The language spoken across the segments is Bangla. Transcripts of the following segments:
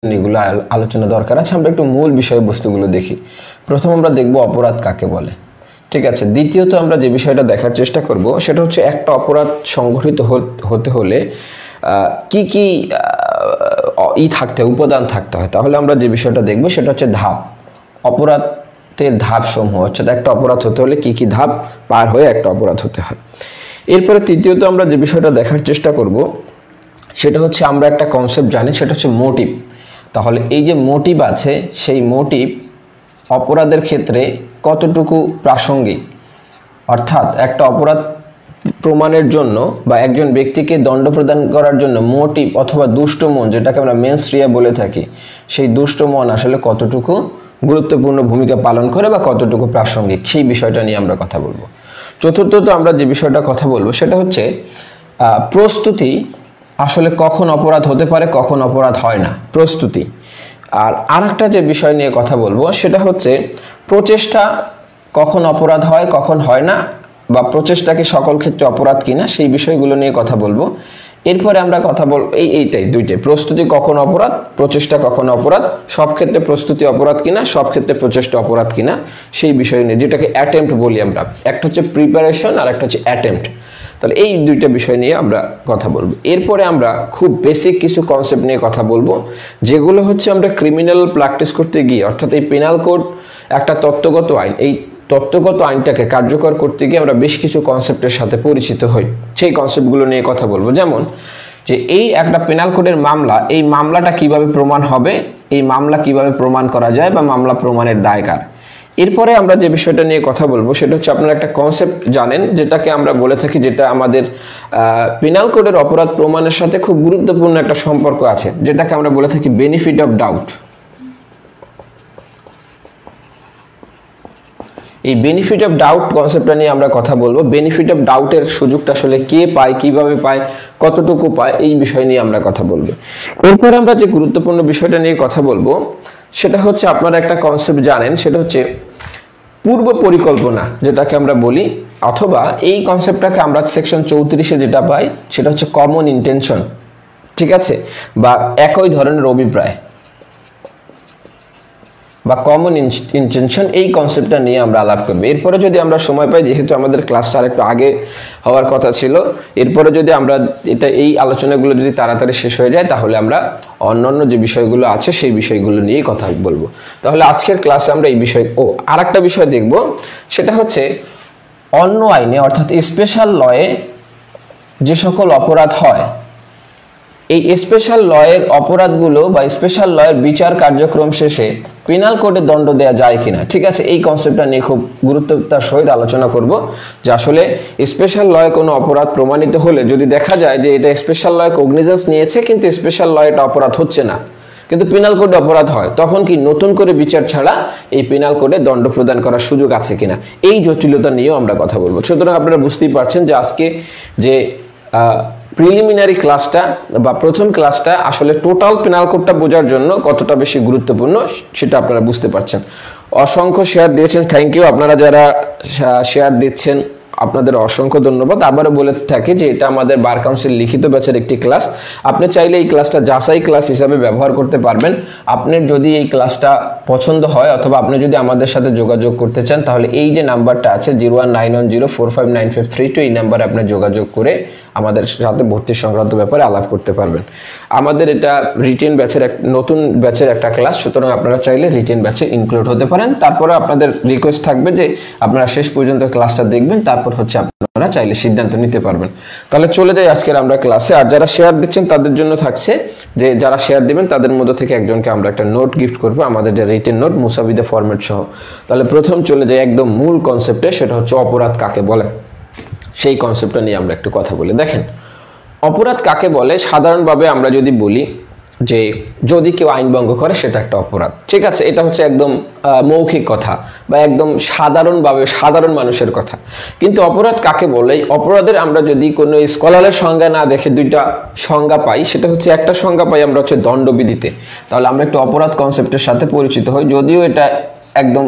এগুলো আলোচনা দরকার আছে। আমরা একটু মূল বিষয়বস্তুগুলো দেখি। প্রথম আমরা দেখব অপরাধ কাকে বলে, ঠিক আছে। দ্বিতীয়ত আমরা যে বিষয়টা দেখার চেষ্টা করব সেটা হচ্ছে একটা অপরাধ সংগঠিত হতে হলে কি কি উপাদান থাকতে হয়। তাহলে আমরা যে বিষয়টা দেখব সেটা হচ্ছে ধাপ, অপরাধের ধাপ সমূহ, অর্থাৎ একটা অপরাধ হতে হলে কি কি ধাপ পার হয়ে একটা অপরাধ হতে হয়। এরপরে তৃতীয়ত আমরা যে বিষয়টা দেখার চেষ্টা করব সেটা হচ্ছে আমরা একটা কনসেপ্ট জানি, সেটা হচ্ছে মোটিভ। তাহলে এই যে মোটিভ আছে, সেই মোটিভ অপরাধের ক্ষেত্রে কতটুকু প্রাসঙ্গিক, অর্থাৎ একটা অপরাধ প্রমাণের জন্য বা একজন ব্যক্তিকে দণ্ড প্রদান করার জন্য মোটিভ অথবা দুষ্ট মন, যেটাকে আমরা মেন্স রিয়া বলে থাকি, সেই দুষ্ট মন আসলে কতটুকু গুরুত্বপূর্ণ ভূমিকা পালন করে বা কতটুকু প্রাসঙ্গিক, সেই বিষয়টা নিয়ে আমরা কথা বলবো। চতুর্থত আমরা যে বিষয়টা কথা বলবো সেটা হচ্ছে প্রস্তুতি আসলে কখন অপরাধ হতে পারে, কখন অপরাধ হয় না, প্রস্তুতি। আর আরেকটা যে বিষয় নিয়ে কথা বলবো সেটা হচ্ছে প্রচেষ্টা কখন অপরাধ হয়, কখন হয় না, বা প্রচেষ্টাকে সকল ক্ষেত্রে অপরাধ কিনা, সেই বিষয়গুলো নিয়ে কথা বলবো। এরপরে আমরা কথা বলবো এইটাই দুইটাই, প্রস্তুতি কখন অপরাধ, প্রচেষ্টা কখন অপরাধ, সব ক্ষেত্রে প্রস্তুতি অপরাধ কিনা, সব ক্ষেত্রে প্রচেষ্টা অপরাধ কিনা, সেই বিষয় নিয়ে, যেটাকে অ্যাটেম্প্ট বলি আমরা। একটা হচ্ছে প্রিপারেশন আর একটা হচ্ছে অ্যাটেম্প্ট। তাহলে এই দুইটা বিষয় নিয়ে আমরা কথা বলবো। এরপরে আমরা খুব বেসিক কিছু কনসেপ্ট নিয়ে কথা বলবো, যেগুলো হচ্ছে আমরা ক্রিমিনাল প্র্যাকটিস করতে গিয়ে, অর্থাৎ এই পেনাল কোড একটা তত্ত্বগত আইন, এই তত্ত্বগত আইনটাকে কার্যকর করতে গিয়ে আমরা বেশ কিছু কনসেপ্টের সাথে পরিচিত হই। সেই কনসেপ্টগুলো নিয়ে কথা বলবো। যেমন যে এই একটা পেনাল কোডের মামলা, এই মামলাটা কিভাবে প্রমাণ হবে, এই মামলা কিভাবে প্রমাণ করা যায়, বা মামলা প্রমাণের দায়কার। এরপরে আমরা যে বিষয়টা নিয়ে কথা বলবো সেটা হচ্ছে আপনারা একটা কনসেপ্ট জানেন, যেটাকে আমরা বলে থাকি, যেটা আমাদের পেনাল কোডের অপরাধ প্রমাণের সাথে খুব গুরুত্বপূর্ণ একটা সম্পর্ক আছে, যেটাকে আমরা বলে থাকি বেনিফিট অফ ডাউট। এই বেনিফিট অফ ডাউট কনসেপ্টটা নিয়ে আমরা কথা বলবো। বেনিফিট অফ ডাউটের সুযোগটা আসলে কে পায়, কিভাবে পায়, কতটুকু পায়, এই বিষয় নিয়ে আমরা কথা বলবো। এরপর আমরা যে গুরুত্বপূর্ণ বিষয়টা নিয়ে কথা বলবো সেটা হচ্ছে আপনারা একটা কনসেপ্ট জানেন, সেটা হচ্ছে পূর্ব পরিকল্পনা, যেটাকে আমরা বলি, অথবা এই কনসেপ্টটাকে আমরা সেকশন 34-এ যেটা পাই সেটা হচ্ছে কমন ইন্টেনশন, ঠিক আছে, বা একই ধরনের অভিপ্রায় বা কমন ইন্টেনশন, এই কনসেপ্টটা নিয়ে আমরা আলাপ করব। এরপরে যদি আমরা সময় পাই, যেহেতু আমাদের ক্লাসটা আরেকটু আগে হওয়ার কথা ছিল, এরপরে যদি আমরা এই আলোচনাগুলো যদি তাড়াতাড়ি শেষ হয়ে যায়, তাহলে আমরা অন্যান্য যে বিষয়গুলো আছে সেই বিষয়গুলো নিয়ে কথা বলবো। তাহলে আজকের ক্লাসে আমরা এই বিষয় আরেকটা বিষয় দেখব, সেটা হচ্ছে অন্য আইনে, অর্থাৎ স্পেশাল লয়ে যে সকল অপরাধ হয়, এই স্পেশাল লয়ের অপরাধগুলো বা স্পেশাল লয়ের বিচার কার্যক্রম শেষে পেনাল কোডে দণ্ড দেওয়া যায় কিনা, ঠিক আছে। এই কনসেপ্টটা নিয়ে খুব গুরুত্বতার সহিত আলোচনা করব, যে আসলে স্পেশাল লয়ে কোনো অপরাধ প্রমাণিত হলে যদি দেখা যায় যে এটা স্পেশাল লয়ে কগনিজেন্স নিয়েছে কিন্তু স্পেশাল লয়ে এটা অপরাধ হচ্ছে না, কিন্তু পেনাল কোডে অপরাধ হয়, তখন কি নতুন করে বিচার ছাড়া এই পেনাল কোডে দণ্ড প্রদান করার সুযোগ আছে কিনা, এই জটিলতা নিয়েও আমরা কথা বলবো। সুতরাং আপনারা বুঝতেই পারছেন যে আজকে যে প্রিলিমিনারি ক্লাসটা বা প্রথম ক্লাসটা আসলে টোটাল পেনাল কোডটা বোঝার জন্য কতটা বেশি গুরুত্বপূর্ণ সেটা আপনারা বুঝতে পারছেন। অসংখ্য শেয়ার দিয়েছেন, থ্যাংক ইউ। আপনারা যারা শেয়ার দিচ্ছেন আপনাদের অসংখ্য ধন্যবাদ। আবারও বলে থাকি যে এটা আমাদের বার কাউন্সিল লিখিত ব্যাচের একটি ক্লাস। আপনি চাইলে এই ক্লাসটা যাচাই ক্লাস হিসাবে ব্যবহার করতে পারবেন। আপনার যদি এই ক্লাসটা পছন্দ হয় অথবা আপনি যদি আমাদের সাথে যোগাযোগ করতে চান, তাহলে এই যে নাম্বারটা আছে 0191045953, এই নাম্বারে আপনি যোগাযোগ করে আমাদের সাথে ভর্তি সংক্রান্ত ব্যাপারে আলাপ করতে পারবেন। আমাদের এটা রিটেন ব্যাচের নতুন ব্যাচের একটা ক্লাস, সুতরাং আপনারা চাইলে রিটেন ব্যাচে ইনক্লুড হতে পারেন। তারপরে আপনাদের রিকোয়েস্ট থাকবে যে আপনারা শেষ পর্যন্ত ক্লাসটা দেখবেন, তারপর হচ্ছে আপনারা চাইলে সিদ্ধান্ত নিতে পারবেন। তাহলে চলে যাই আজকের আমরা ক্লাসে। আর যারা শেয়ার দিচ্ছেন তাদের জন্য থাকছে যে যারা শেয়ার দিবেন তাদের মধ্যে থেকে একজনকে আমরা একটা নোট গিফট করবো, আমাদের যে রিটেন নোট মুসাবিদা ফরম্যাট সহ। তাহলে প্রথম চলে যাই একদম মূল কনসেপ্টে, সেটা হচ্ছে অপরাধ কাকে বলে। সেই কনসেপ্টটা নিয়ে আমরা একটু কথা বলি। দেখেন, অপরাধ কাকে বলে, সাধারণভাবে আমরা যদি বলি যে যদি কেউ আইন ভঙ্গ করে সেটা একটা অপরাধ, ঠিক আছে। এটা হচ্ছে একদম মৌখিক কথা বা একদম সাধারণভাবে সাধারণ মানুষের কথা। কিন্তু অপরাধ কাকে বলে, অপরাধের আমরা যদি কোনো স্কলারের সংজ্ঞা না দেখে দুইটা সংজ্ঞা পাই, সেটা হচ্ছে একটা সংজ্ঞা পাই আমরা হচ্ছে দণ্ডবিধিতে। তাহলে আমরা একটু অপরাধ কনসেপ্টের সাথে পরিচিত হই, যদিও এটা একদম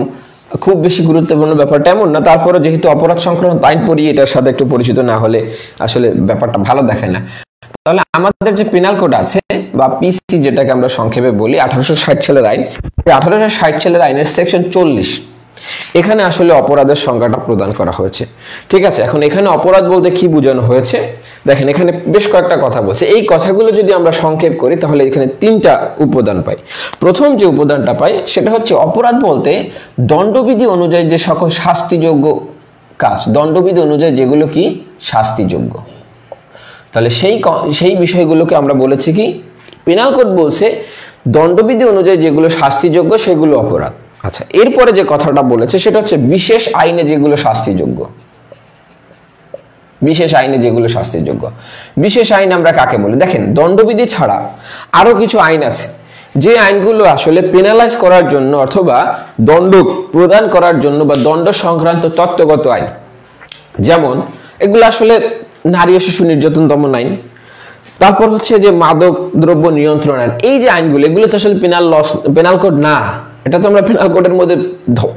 খুব বেশি গুরুত্বপূর্ণ ব্যাপারটা এমন না, তারপরে যেহেতু অপরাধ সংক্রান্ত আইন পড়ি, এটার সাথে একটু পরিচিত না হলে আসলে ব্যাপারটা ভালো দেখায় না। তাহলে আমাদের যে পেনাল কোড আছে বা পিসি যেটাকে আমরা সংক্ষেপে বলি 1860 সালের আইন, 1860 সালের আইনের সেকশন 40 এখানে আসলে অপরাধের সংজ্ঞাটা প্রদান করা হয়েছে। ঠিক আছে, এখন এখানে অপরাধ বলতে কি বোঝানো হয়েছে দেখেন, এখানে বেশ কয়েকটা কথা বলছে। এই কথাগুলো যদি আমরা সংক্ষেপ করি তাহলে এখানে তিনটা উপাদান পাই। প্রথম যে উপাদানটা পাই সেটা হচ্ছে অপরাধ বলতে দণ্ডবিধি অনুযায়ী যে সকল শাস্তিযোগ্য কাজ, দণ্ডবিধি অনুযায়ী যেগুলো কি শাস্তিযোগ্য, তাহলে সেই বিষয়গুলোকে আমরা বলেছি কি পেনাল কোড বলছে দণ্ডবিধি অনুযায়ী যেগুলো শাস্তিযোগ্য সেগুলো অপরাধ। আচ্ছা, এরপরে যে কথাটা বলেছে সেটা হচ্ছে বিশেষ আইনে যেগুলো শাস্তিযোগ্য, বিশেষ আইনে যেগুলো শাস্তিযোগ্য। বিশেষ আইন আমরা কাকে বলি দেখেন, দণ্ডবিধি ছাড়া আরো কিছু আইন আছে যে আইনগুলো আসলে পেনালাইজ করার জন্য অথবা দণ্ড প্রদান করার জন্য বা দণ্ড সংক্রান্ত তত্ত্বগত আইন, যেমন এগুলো আসলে নারী ও শিশু নির্যাতন দমন আইন, তারপর হচ্ছে যে মাদক দ্রব্য নিয়ন্ত্রণ আইন। এই যে আইনগুলো এগুলো তো আসলে পেনাল কোড না, এটা তো আমরা পেনাল কোডের মধ্যে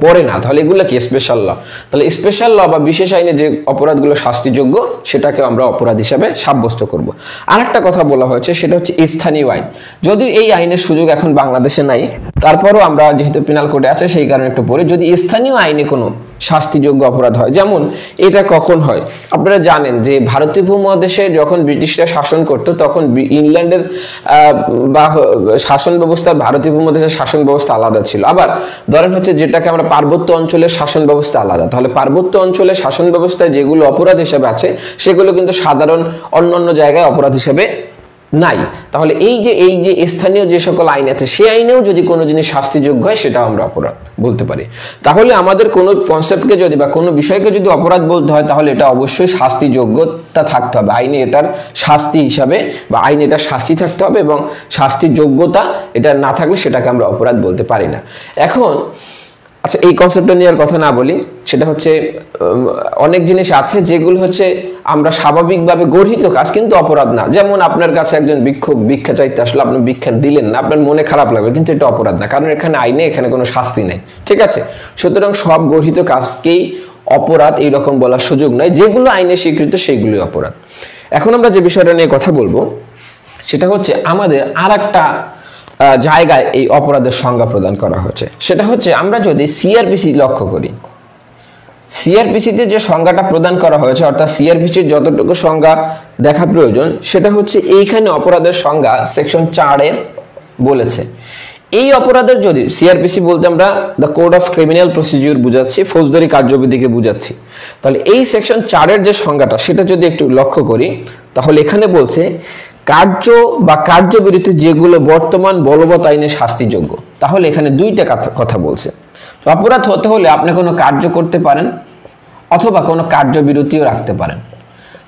পড়ে না, তাহলে এগুলো কি স্পেশাল ল। তাহলে স্পেশাল ল বা বিশেষ আইনে যে অপরাধগুলো শাস্তিযোগ্য সেটাকে আমরা অপরাধ হিসাবে সাব্যস্ত করব। আরেকটা কথা বলা হয়েছে সেটা হচ্ছে স্থানীয় আইন। যদিও এই আইনের সুযোগ এখন বাংলাদেশে নাই, তারপরও আমরা যেহেতু পেনাল কোডে আছে সেই কারণে একটু পড়ি। যদি স্থানীয় আইনে কোনো শাস্তিযোগ্য অপরাধ হয়, যেমন এটা কখন হয় আপনারা জানেন যে ভারতীয় উপমহাদেশে যখন ব্রিটিশরা শাসন করত তখন ইংল্যান্ডের বা শাসন ব্যবস্থা, ভারতীয় উপমহাদেশের শাসন ব্যবস্থা আলাদা ছিল। আবার ধরেন হচ্ছে যেটাকে আমরা পার্বত্য অঞ্চলের শাসন ব্যবস্থা আলাদা, তাহলে পার্বত্য অঞ্চলের শাসন ব্যবস্থায় যেগুলো অপরাধ হিসেবে আছে সেগুলো কিন্তু সাধারণ অন্যান্য জায়গায় অপরাধ হিসেবে নাই। তাহলে এই যে স্থানীয় যে সকল আইন আছে সেই আইনেও যদি কোনো জিনিস শাস্তিযোগ্য হয় সেটা আমরা অপরাধ বলতে পারি। তাহলে আমাদের কোনো কনসেপ্টকে যদি বা কোনো বিষয়কে যদি অপরাধ বলতে হয় তাহলে এটা অবশ্যই শাস্তিযোগ্যতা থাকতে হবে, আইনে এটার শাস্তি হিসাবে বা আইনে এটার শাস্তি থাকতে হবে, এবং শাস্তির যোগ্যতা এটা না থাকলে সেটাকে আমরা অপরাধ বলতে পারি না। এখন আচ্ছা, এই কনসেপ্টটা নিয়ে আর কথা না বলি, সেটা হচ্ছে অনেক জিনিস আছে যেগুলো হচ্ছে আমরা স্বাভাবিকভাবে গর্হিত কাজ কিন্তু অপরাধ না। যেমন আপনার কাছে একজন ভিক্ষুক ভিক্ষা চাইতে আসলে আপনি ভিক্ষা দিলেন না, আপনার মনে খারাপ লাগবে, কিন্তু এটা অপরাধ না, কারণ এখানে আইনে এখানে কোনো শাস্তি নেই। ঠিক আছে, সুতরাং সব গর্হিত কাজকেই অপরাধ এইরকম বলার সুযোগ নয়, যেগুলো আইনে স্বীকৃত সেগুলোই অপরাধ। এখন আমরা যে বিষয়টা নিয়ে কথা বলবো সেটা হচ্ছে আমাদের আর একটা জায়গায় এই অপরাধের সংজ্ঞা প্রদান করা হয়েছে, সেটা হচ্ছে আমরা যদি সিআরপিসি লক্ষ্য করি, সিআরপিসিতে যে সংজ্ঞাটা প্রদান করা হয়েছে অর্থাৎ সিআরপিসির যতটুকু সংজ্ঞা দেখা প্রয়োজন সেটা হচ্ছে এইখানে অপরাধের সংজ্ঞা সেকশন 4 বলেছে। এই অপরাধের যদি সিআরপিসি বলতে আমরা the code of criminal procedure বুঝাচ্ছি, ফৌজদারি কার্যবিধিকে বুঝাচ্ছি। তাহলে এই সেকশন 4 যে সংজ্ঞাটা সেটা যদি একটু লক্ষ্য করি তাহলে এখানে বলছে কার্য বা কার্যবিরতি যেগুলো বর্তমান বলবৎ আইনে শাস্তিযোগ্য। তাহলে এখানে দুইটা কথা বলছে। অপরাধ হতে হলে আপনি কোনো কার্য করতে পারেন অথবা কোনো কার্যবিরতিও রাখতে পারেন।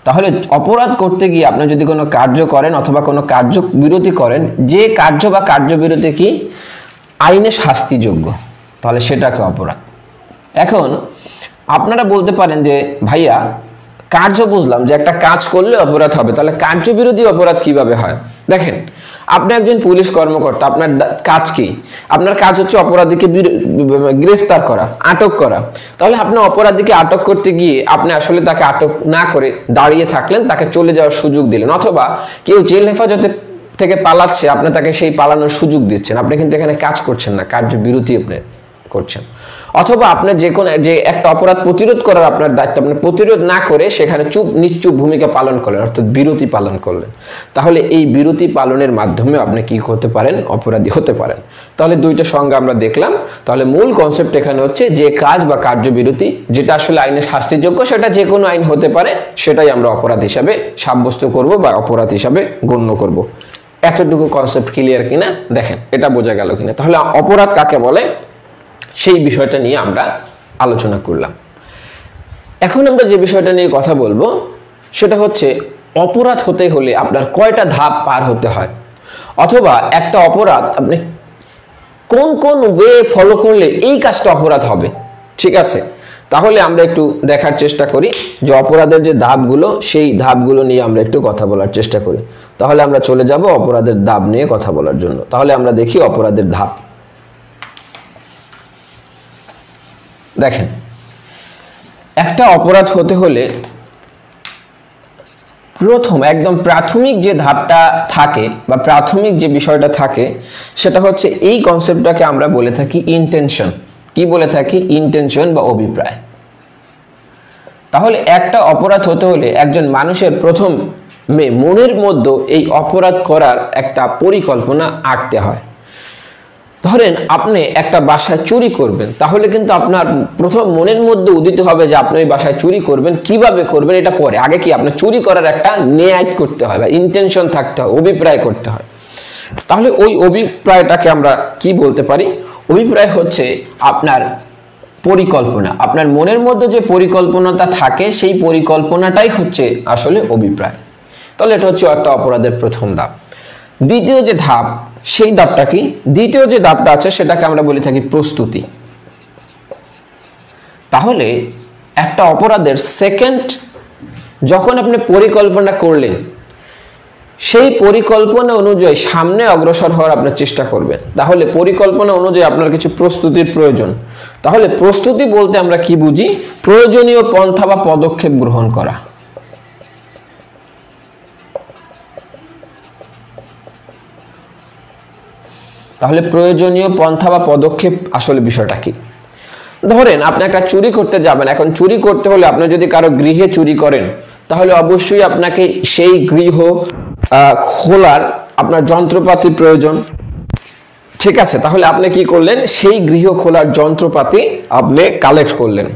তাহলে অপরাধ করতে গিয়ে আপনি যদি কোনো কার্য করেন অথবা কোনো কার্যবিরতি করেন, যে কার্য বা কার্যবিরতি কি আইনে শাস্তিযোগ্য, তাহলে সেটাকে অপরাধ। এখন আপনারা বলতে পারেন যে ভাইয়া কার্য বুঝলাম যে একটা কাজ করলে অপরাধ হবে, তাহলে কার্যবিরোধী অপরাধ কিভাবে হয়? দেখেন, আপনি একজন পুলিশ কর্মকর্তা, আপনার কাজ কি? আপনার কাজ হচ্ছে অপরাধীকে গ্রেফতার করা, আটক করা। তাহলে আপনি অপরাধীকে আটক করতে গিয়ে আপনি আসলে তাকে আটক না করে দাঁড়িয়ে থাকলেন, তাকে চলে যাওয়ার সুযোগ দিলেন, অথবা কেউ জেল হেফাজতে থেকে পালাচ্ছে আপনি তাকে সেই পালানোর সুযোগ দিচ্ছেন, আপনি কিন্তু এখানে কাজ করছেন না, কার্যবিরতি আপনি করছেন। অথবা আপনি যে একটা অপরাধ প্রতিরোধ করার আপনার দায়িত্ব, আপনি প্রতিরোধ না করে সেখানে নিশ্চুপ ভূমিকা পালন করলেন, অর্থাৎ বিরতি পালন করলেন। তাহলে এই বিরতি পালনের মাধ্যমে আপনি কি করতে পারেন? অপরাধী হতে পারেন। তাহলে দুইটা সংজ্ঞা আমরা দেখলাম। তাহলে মূল কনসেপ্ট এখানে হচ্ছে যে কাজ বা কার্যবিরতি যেটা আসলে আইনে শাস্তিযোগ্য, সেটা যে কোনো আইন হতে পারে, সেটাই আমরা অপরাধ হিসাবে সাব্যস্ত করব বা অপরাধ হিসাবে গণ্য করব। এতটুকু কনসেপ্ট ক্লিয়ার কিনা দেখেন, এটা বোঝা গেল কিনা? তাহলে অপরাধ কাকে বলে সেই বিষয়টা নিয়ে আমরা আলোচনা করলাম। এখন আমরা যে বিষয়টা নিয়ে কথা বলবো সেটা হচ্ছে অপরাধ হতে হলে আপনার কয়টা ধাপ পার হতে হয়, অথবা একটা অপরাধ আপনি কোন কোন ওয়ে ফলো করলে এই কাজটা অপরাধ হবে। ঠিক আছে, তাহলে আমরা একটু দেখার চেষ্টা করি যে অপরাধের যে ধাপগুলো সেই ধাপগুলো নিয়ে আমরা একটু কথা বলার চেষ্টা করি। তাহলে আমরা চলে যাব অপরাধের ধাপ নিয়ে কথা বলার জন্য। তাহলে আমরা দেখি অপরাধের ধাপ। দেখেন, একটা অপরাধ হতে হলে প্রথম একদম প্রাথমিক যে ধাপটা থাকে বা প্রাথমিক যে বিষয়টা থাকে সেটা হচ্ছে এই কনসেপ্টটাকে আমরা বলে থাকি ইন্টেনশন। কি বলে থাকি? ইন্টেনশন বা অভিপ্রায়। তাহলে একটা অপরাধ হতে হলে একজন মানুষের প্রথম মনের মধ্যে এই অপরাধ করার একটা পরিকল্পনা আঁকতে হয়। ধরেন আপনি একটা বাসায় চুরি করবেন, তাহলে কিন্তু আপনার প্রথম মনের মধ্যে উদিত হবে যে আপনি ওই বাসায় চুরি করবেন। কিভাবে করবেন এটা পরে, আগে কি আপনার চুরি করার একটা নিয়ত করতে হয় বা ইন্টেনশন থাকতে হয়, অভিপ্রায় করতে হয়। তাহলে ওই অভিপ্রায়টাকে আমরা কি বলতে পারি? অভিপ্রায় হচ্ছে আপনার পরিকল্পনা। আপনার মনের মধ্যে যে পরিকল্পনাটা থাকে সেই পরিকল্পনাটাই হচ্ছে আসলে অভিপ্রায়। তাহলে এটা হচ্ছে একটা অপরাধের প্রথম ধাপ। দ্বিতীয় যে ধাপ, সেই ধাপটা কি? দ্বিতীয় যে ধাপটা আছে সেটাকে আমরা বলে থাকি প্রস্তুতি। তাহলে একটা অপরাধের সেকেন্ড যখন আপনি পরিকল্পনা করলেন, সেই পরিকল্পনা অনুযায়ী সামনে অগ্রসর হওয়ার আপনার চেষ্টা করবেন। তাহলে পরিকল্পনা অনুযায়ী আপনার কিছু প্রস্তুতির প্রয়োজন। তাহলে প্রস্তুতি বলতে আমরা কি বুঝি? প্রয়োজনীয় পন্থা বা পদক্ষেপ গ্রহণ করা। তাহলে প্রয়োজনীয় পন্থা বা পদক্ষেপ আসলে বিষয়টা কি? ধরেন আপনি একটা চুরি করতে যাবেন। এখন চুরি করতে হলে আপনি যদি কারো গৃহে চুরি করেন, তাহলে অবশ্যই আপনাকে সেই গৃহ খোলার আপনার যন্ত্রপাতি প্রয়োজন। ঠিক আছে, তাহলে আপনি কি করলেন? সেই গৃহ খোলার যন্ত্রপাতি আপনি কালেক্ট করলেন।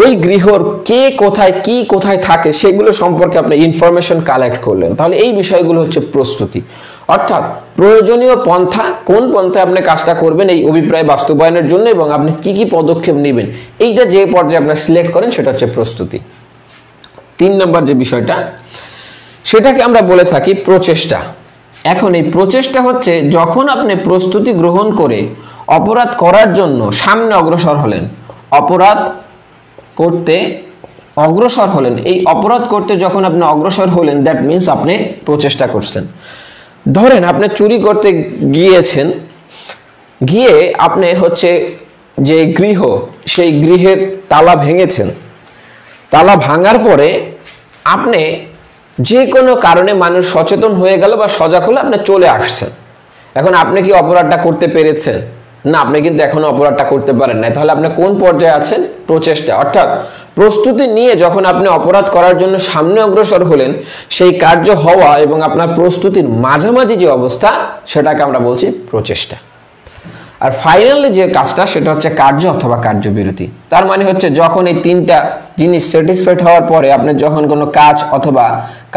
ওই গৃহর কে কোথায় কি কোথায় থাকে সেগুলো সম্পর্কে আপনি ইনফরমেশন কালেক্ট করলেন। তাহলে এই বিষয়গুলো হচ্ছে প্রস্তুতি। অর্থাৎ প্রয়োজনীয় পন্থা, কোন পন্থায় আপনি কাজটা করবেন এই অভিপ্রায় বাস্তবায়নের জন্য এবং আপনি কি কি পদক্ষেপ নেবেন, এইটা যে পর্যায়ে আপনি সিলেক্ট করেন সেটা হচ্ছে প্রস্তুতি। 3 নম্বর যে বিষয়টা, সেটাকে আমরা বলে থাকি প্রচেষ্টা। এখন এই প্রচেষ্টা হচ্ছে যখন আপনি প্রস্তুতি গ্রহণ করে অপরাধ করার জন্য সামনে অগ্রসর হলেন, অপরাধ করতে অগ্রসর হলেন। এই অপরাধ করতে যখন আপনি অগ্রসর হলেন, দ্যাট মিনস আপনি প্রচেষ্টা করছেন। ধরেন আপনি চুরি করতে গিয়েছেন, গিয়ে আপনি হচ্ছে যে গৃহ, সেই গৃহের তালা ভেঙেছেন। তালা ভাঙার পরে আপনি যে কোনো কারণে মানুষ সচেতন হয়ে গেল বা সজাগ হলে আপনি চলে আসছেন। এখন আপনি কি অপরাধটা করতে পেরেছেন? না, আপনি কিন্তু এখনো অপরাধটা করতে পারেন না। তাহলে আপনি কোন পর্যায়ে আছেন? প্রচেষ্টা। অর্থাৎ প্রস্তুতি নিয়ে যখন আপনি অপরাধ করার জন্য সামনে অগ্রসর হলেন, সেই কার্য হওয়া এবং আপনার প্রস্তুতির মাঝামাঝি যে অবস্থা, সেটাকে আমরা বলছি প্রচেষ্টা। আর ফাইনালি যে কাজটা, সেটা হচ্ছে কার্য অথবা কার্যবিরতি। তার মানে হচ্ছে যখন এই 3টা জিনিস স্যাটিসফাইড হওয়ার পরে আপনি যখন কোনো কাজ অথবা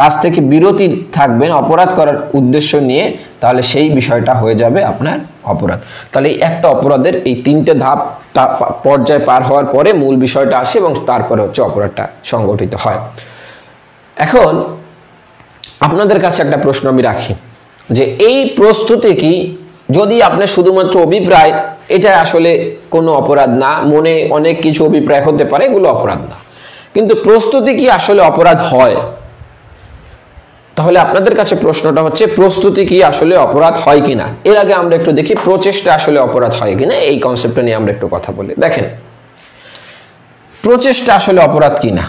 কাজ থেকে বিরতি থাকবেন অপরাধ করার উদ্দেশ্য নিয়ে, তাহলে সেই বিষয়টা হয়ে যাবে আপনার অপরাধ। তাহলে এই একটা অপরাধের এই 3টে ধাপ পর্যায় পার হওয়ার পরে মূল বিষয়টা আসে এবং তারপরে হচ্ছে অপরাধটা সংগঠিত হয়। এখন আপনাদের কাছে একটা প্রশ্ন আমি রাখি যে এই প্রস্তুতি কি, যদি আপনি শুধুমাত্র অভিপ্রায়, এটা আসলে কোনো অপরাধ না, মনে অনেক কিছু অভিপ্রায় হতে পারে, এগুলো অপরাধ না, কিন্তু প্রস্তুতি কি আসলে অপরাধ হয়? তাহলে আপনাদের কাছে প্রশ্নটা হচ্ছে প্রস্তুতি কি আসলে অপরাধ হয় কিনা। এর আগে আমরা একটু দেখি প্রচেষ্টা আসলে অপরাধ হয় কিনা, এই কনসেপ্টটা নিয়ে আমরা একটু কথা বলি। দেখেন প্রচেষ্টা আসলে অপরাধ কিনা।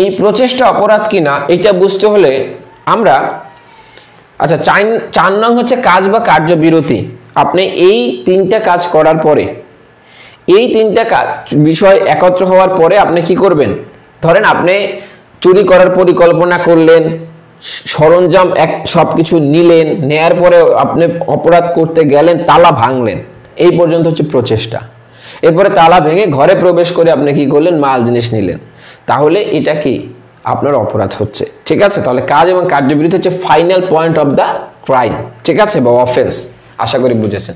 এই প্রচেষ্টা অপরাধ কিনা এটা বুঝতে হলে আমরা আচ্ছা 4 নং হচ্ছে কাজ বা কার্যবিরতি। আপনি এই 3টা কাজ করার পরে, এই 3টা কাজ বিষয় একত্র হওয়ার পরে আপনি কি করবেন? ধরেন আপনি চুরি করার পরিকল্পনা করলেন, সরঞ্জাম সবকিছু নিলেন, নেয়ার পরে আপনি অপরাধ করতে গেলেন, তালা ভাঙলেন, এই পর্যন্ত হচ্ছে প্রচেষ্টা। এরপরে তালা ভেঙে ঘরে প্রবেশ করে আপনি কি করলেন? মাল জিনিস নিলেন। তাহলে এটা কি আপনার অপরাধ হচ্ছে। ঠিক আছে, তাহলে কাজ এবং কার্যবিরতি হচ্ছে final point of the crime, ঠিক আছে, বা অফেন্স। আশা করি বুঝেছেন।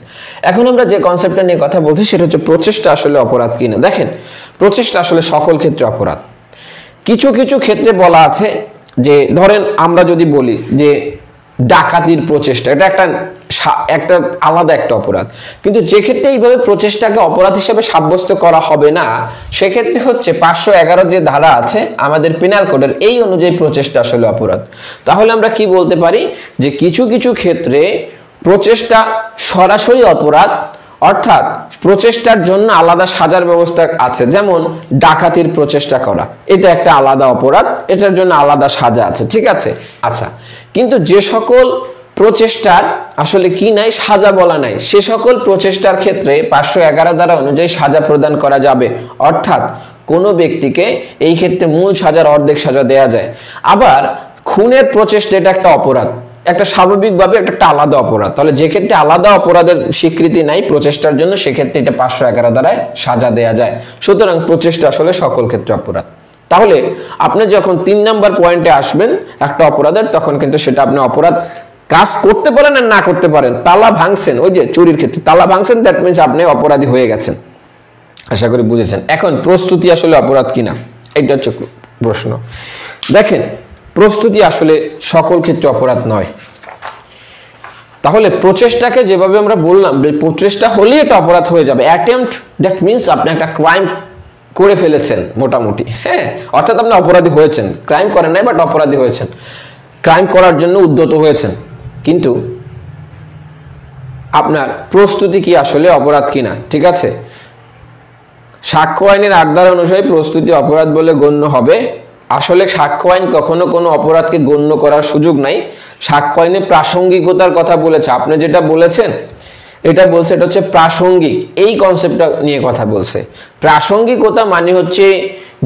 এখন আমরা যে কনসেপ্টটা নিয়ে কথা বলছি সেটা হচ্ছে প্রচেষ্টা আসলে অপরাধ কিনা। দেখেন প্রচেষ্টা আসলে সকল ক্ষেত্রে অপরাধ। কিছু কিছু ক্ষেত্রে বলা আছে যে ধরেন আমরা যদি বলি যে ডাকাতির প্রচেষ্টা, এটা একটা আলাদা একটা অপরাধ, কিন্তু যে ক্ষেত্রে এইভাবে প্রচেষ্টাকে অপরাধ হিসেবে সাব্যস্ত করা হবে না, সেক্ষেত্রে হচ্ছে 511 যে ধারা আছে আমাদের পেনাল কোডের, এই অনুযায়ী প্রচেষ্টা আসলে অপরাধ। তাহলে আমরা কি বলতে পারি যে কিছু কিছু ক্ষেত্রে প্রচেষ্টা সরাসরি অপরাধ, অর্থাৎ প্রচেষ্টার জন্য আলাদা সাজার ব্যবস্থা আছে, যেমন ডাকাতির প্রচেষ্টা করা, এটা একটা আলাদা অপরাধ, এটার জন্য আলাদা সাজা আছে, ঠিক আছে। আচ্ছা, কিন্তু যে সকল প্রচেষ্টার আসলে কি নাই, সাজা বলা নাই, সে সকল প্রচেষ্টার ক্ষেত্রে 511 ধারা অনুযায়ী সাজা প্রদান করা যাবে। অর্থাৎ কোনো ব্যক্তিকে এই ক্ষেত্রে মূল সাজার অর্ধেক সাজা দেয়া যায়। আবার খুনের প্রচেষ্টা এটা একটা অপরাধ, একটা স্বাভাবিকভাবে একটা আলাদা অপরাধ। তাহলে যে ক্ষেত্রে আলাদা অপরাধের স্বীকৃতি নাই প্রচেষ্টার জন্য, সেক্ষেত্রে এটা 511 ধারায় সাজা দেয়া যায়। সুতরাং প্রচেষ্টা আসলে সকল ক্ষেত্রে অপরাধ। তাহলে আপনি যখন 3 নম্বর পয়েন্টে আসবেন একটা অপরাধের, তখন কিন্তু সেটা আপনি অপরাধ কাজ করতে পারেন আর না করতে পারেন। তালা ভাঙছেন, ওই যে চুরির ক্ষেত্রে তালা ভাঙছেন, দ্যাট মিনস আপনি অপরাধী হয়ে গেছেন। আশা করি বুঝেছেন। এখন প্রস্তুতি আসলে অপরাধ কিনা, এটা হচ্ছে প্রশ্ন। দেখেন, প্রস্তুতি আসলে সকল ক্ষেত্রে অপরাধ নয়। তাহলে প্রচেষ্টাকে যেভাবে আমরা বললাম, প্রচেষ্টা হলেই এটা অপরাধ হয়ে যাবে। অ্যাটেম্পট, দ্যাট মিনস আপনি একটা ক্রাইম করে ফেলেছেন মোটামুটি, হ্যাঁ, অর্থাৎ আপনি অপরাধী হয়েছেন, ক্রাইম করেন নাই বাট অপরাধী হয়েছেন, ক্রাইম করার জন্য উদ্যত হয়েছেন। কিন্তু আপনার প্রস্তুতি কি আসলে অপরাধ কিনা, ঠিক আছে। সাক্ষ্য আইনের 8 ধারা অনুযায়ী প্রস্তুতি অপরাধ বলে গণ্য হবে। আসলে সাক্ষ্য আইন কখনো কোনো অপরাধকে গণ্য করার সুযোগ নাই। সাক্ষ্য আইনে প্রাসঙ্গিকতার কথা বলেছে, আপনি যেটা বলেছেন এটা বলছে, এটা হচ্ছে প্রাসঙ্গিক, এই কনসেপ্টটা নিয়ে কথা বলছে। প্রাসঙ্গিকতা মানে হচ্ছে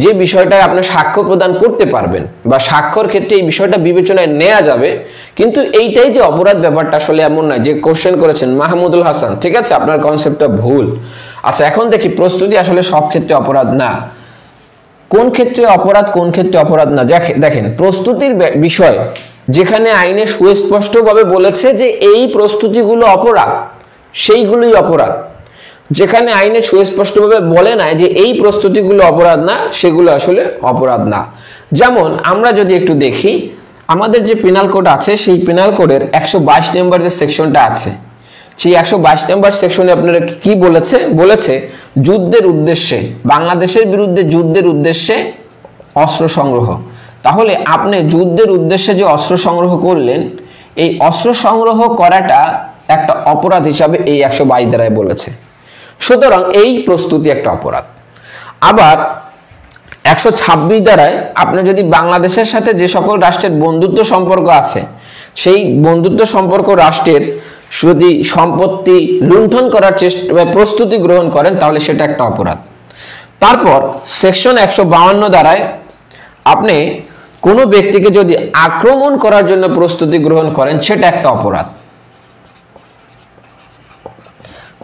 যে বিষয়টা আপনি সাক্ষ্য প্রদান করতে পারবেন বা সাক্ষ্যর ক্ষেত্রে এই বিষয়টা বিবেচনায় নেওয়া যাবে, কিন্তু এইটাই যে অপরাধ ব্যাপারটা আসলে এমন নয়। যে কোশ্চেন করেছেন মাহমুদুল হাসান, ঠিক আছে, আপনার কনসেপ্টটা ভুল। আচ্ছা, এখন দেখি প্রস্তুতি আসলে সব ক্ষেত্রে অপরাধ না। কোন ক্ষেত্রে অপরাধ, কোন ক্ষেত্রে অপরাধ না। দেখেন, প্রস্তুতির বিষয় যেখানে আইনে সুস্পষ্টভাবে বলেছে যে এই প্রস্তুতিগুলো অপরাধ, সেইগুলোই অপরাধ। যেখানে আইনে সুস্পষ্টভাবে বলে না যে এই প্রস্তুতিগুলো অপরাধ না, সেগুলো আসলে অপরাধ না। যেমন আমরা যদি একটু দেখি, আমাদের যে পেনাল কোড আছে, সেই পেনাল কোডের 122 নম্বর যে সেকশনটা আছে, সেই 122 নম্বর সেকশনে আপনারা কি বলেছে, যুদ্ধের উদ্দেশ্যে, বাংলাদেশের বিরুদ্ধে যুদ্ধের উদ্দেশ্যে অস্ত্র সংগ্রহ। তাহলে আপনি যুদ্ধের উদ্দেশ্যে যে অস্ত্র সংগ্রহ করলেন, এই অস্ত্র সংগ্রহ করাটা একটা অপরাধ হিসাবে এই 122 ধারায় বলেছে। সুতরাং এই প্রস্তুতি একটা অপরাধ। আবার 126 ধারায় আপনি যদি বাংলাদেশের সাথে যে সকল রাষ্ট্রের বন্ধুত্ব সম্পর্ক আছে, সেই বন্ধুত্ব সম্পর্ক রাষ্ট্রের যদি সম্পত্তি লুণ্ঠন করার চেষ্টা বা প্রস্তুতি গ্রহণ করেন, তাহলে সেটা একটা অপরাধ। তারপর সেকশন 152 ধারায় আপনি কোনো ব্যক্তিকে যদি আক্রমণ করার জন্য প্রস্তুতি গ্রহণ করেন, সেটা একটা অপরাধ।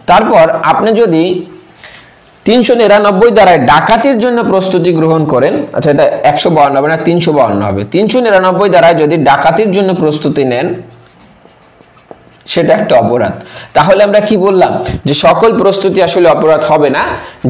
তারপর আপনি যদি 399 ধারায় ডাকাতির জন্য প্রস্তুতি গ্রহণ করেন, আচ্ছা এটা 152 হবে না, 352 হবে। 399 ধারায় যদি ডাকাতির জন্য প্রস্তুতি নেন, সেটা একটা অপরাধ। তাহলে আমরা কি বললাম, যে সকল প্রস্তুতি আসলে অপরাধ হবে না।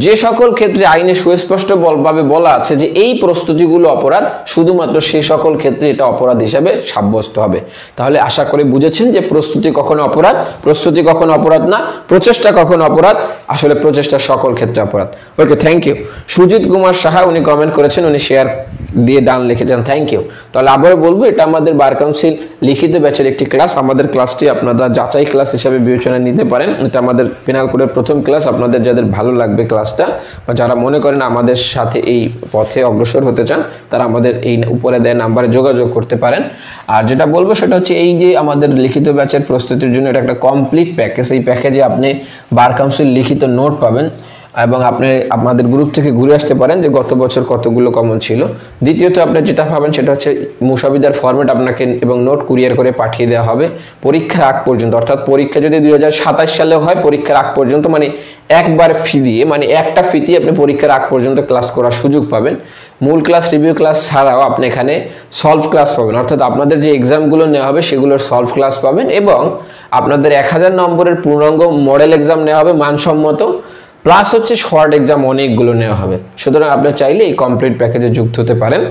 যে সকল ক্ষেত্রে আইনে সুস্পষ্টভাবে বলা আছে যে এই প্রস্তুতিগুলো অপরাধ, শুধুমাত্র সেই সকল ক্ষেত্রে এটা অপরাধ হিসাবে সাব্যস্ত হবে। তাহলে আশা করি বুঝেছেন যে প্রস্তুতি কখনো অপরাধ, প্রস্তুতি কখনো অপরাধ না, প্রচেষ্টা কখনো অপরাধ, আসলে প্রচেষ্টা সকল ক্ষেত্রে অপরাধ। ওকে, থ্যাংক ইউ। সুজিত কুমার সাহা উনি কমেন্ট করেছেন, উনি শেয়ার দিয়ে ডান লিখেছেন, থ্যাংক ইউ। তাহলে আবারও বলবো, এটা আমাদের বার কাউন্সিল লিখিত ব্যাচের একটি ক্লাস। আমাদের ক্লাসটি আপনারা যাচাই ক্লাস হিসেবে বিবেচনা নিতে পারেন। এটা আমাদের পেনাল কোডের প্রথম ক্লাস। আপনাদের যাদের ভালো লাগবে ক্লাসটা, বা যারা মনে করেন আমাদের সাথে এই পথে অগ্রসর হতে চান, তারা আমাদের এই উপরে দেওয়া নাম্বারে যোগাযোগ করতে পারেন। আর যেটা বলবো সেটা হচ্ছে, এই যে আমাদের লিখিত ব্যাচের প্রস্তুতির জন্য এটা একটা কমপ্লিট প্যাকেজ। এই প্যাকেজে আপনি বার কাউন্সিল লিখিত নোট পাবেন এবং আপনি আপনাদের গ্রুপ থেকে ঘুরে আসতে পারেন যে গত বছর কতগুলো কমন ছিল। দ্বিতীয়ত আপনি যেটা পাবেন সেটা হচ্ছে মুসাবিদার ফরম্যাট আপনাকে এবং নোট কুরিয়ার করে পাঠিয়ে দেওয়া হবে পরীক্ষার আগ পর্যন্ত। অর্থাৎ পরীক্ষা যদি 2027 সালে হয়, পরীক্ষার আগ পর্যন্ত, মানে একবার ফি দিয়ে, মানে একটা ফিতে আপনি পরীক্ষার আগ পর্যন্ত ক্লাস করার সুযোগ পাবেন। মূল ক্লাস, রিভিউ ক্লাস ছাড়াও আপনি এখানে সলভ ক্লাস পাবেন। অর্থাৎ আপনাদের যে এক্সামগুলো নেওয়া হবে সেগুলোর সলভ ক্লাস পাবেন, এবং আপনাদের 1000 নম্বরের পূর্ণাঙ্গ মডেল এক্সাম নেওয়া হবে মানসম্মত, প্লাস হচ্ছে শর্ট এক্সাম অনেকগুলো নেওয়া হবে। সুতরাং আপনি চাইলে এই কমপ্লিট প্যাকেজে যুক্ত হতে পারেন।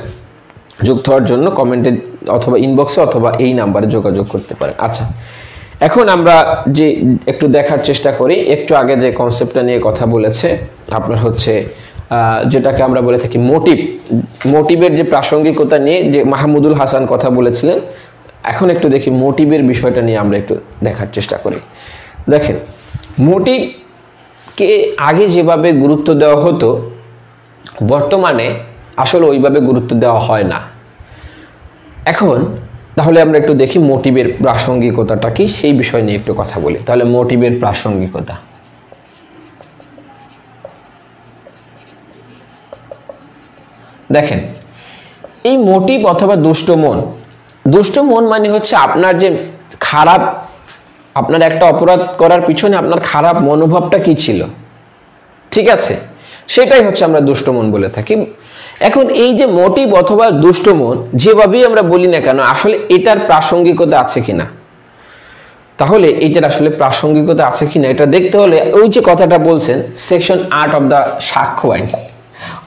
যুক্ত হওয়ার জন্য কমেন্টে অথবা ইনবক্সে অথবা এই নাম্বারে যোগাযোগ করতে পারেন। আচ্ছা, এখন আমরা যে একটু দেখার চেষ্টা করি, একটু আগে যে কনসেপ্টটা নিয়ে কথা বলেছে আপনার হচ্ছে যেটাকে আমরা বলে থাকি মোটিভের যে প্রাসঙ্গিকতা নিয়ে যে মাহমুদুল হাসান কথা বলেছিলেন। এখন একটু দেখি মোটিভের বিষয়টা নিয়ে আমরা একটু দেখার চেষ্টা করি। দেখেন, মোটিভ আজকে আগে যেভাবে গুরুত্ব দেওয়া হতো বর্তমানে আসলে ওইভাবে গুরুত্ব দেওয়া হয় না। এখন তাহলে আমরা একটু দেখি মোটিভের প্রাসঙ্গিকতাটা কি সেই বিষয় নিয়ে একটু কথা বলি। তাহলে মোটিভের প্রাসঙ্গিকতা, দেখেন এই মোটিভ অথবা দুষ্ট মন মানে হচ্ছে আপনার যে খারাপ, আপনার একটা অপরাধ করার পিছনে আপনার খারাপ মনোভাবটা কি ছিল, ঠিক আছে, সেটাই হচ্ছে আমরা দুষ্ট মন বলে থাকি। এখন এই যে মোটিভ অথবা দুষ্ট মন যেভাবেই আমরা বলি না কেন, আসলে এটার প্রাসঙ্গিকতা আছে কিনা, তাহলে এটার আসলে প্রাসঙ্গিকতা আছে কিনা এটা দেখতে হলে ওই যে কথাটা বলছেন সেকশন 8 অফ দ্য সাক্ষ্য আইন,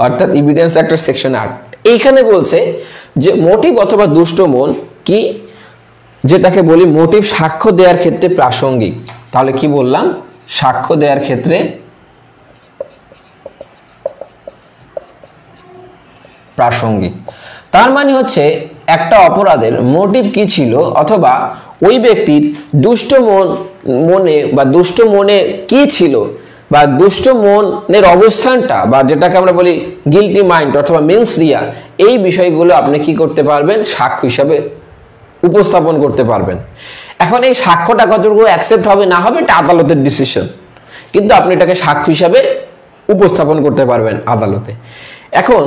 অর্থাৎ এভিডেন্স অ্যাক্টের সেকশন 8, এইখানে বলছে যে মোটিভ অথবা দুষ্ট মন কি, যেটাকে বলি মোটিভ সাক্ষ্য দেওয়ার ক্ষেত্রে প্রাসঙ্গিক। তাহলে কি বললাম, সাক্ষ্য দেওয়ার ক্ষেত্রে প্রাসঙ্গিক। তার মানে হচ্ছে একটা অপরাধের মোটিভ কি ছিল অথবা ওই ব্যক্তির দুষ্ট মনে বা দুষ্ট মনে কি ছিল বা দুষ্ট মনের অবস্থানটা বা যেটাকে আমরা বলি গিলটি মাইন্ড অথবা মেন্স রিয়া, এই বিষয়গুলো আপনি কি করতে পারবেন, সাক্ষ্য হিসাবে উপস্থাপন করতে পারবেন। এখন এই সাক্ষ্যটা কতটুকু অ্যাকসেপ্ট হবে না হবে এটা আদালতের ডিসিশন, কিন্তু আপনি এটাকে সাক্ষ্য হিসাবে উপস্থাপন করতে পারবেন আদালতে। এখন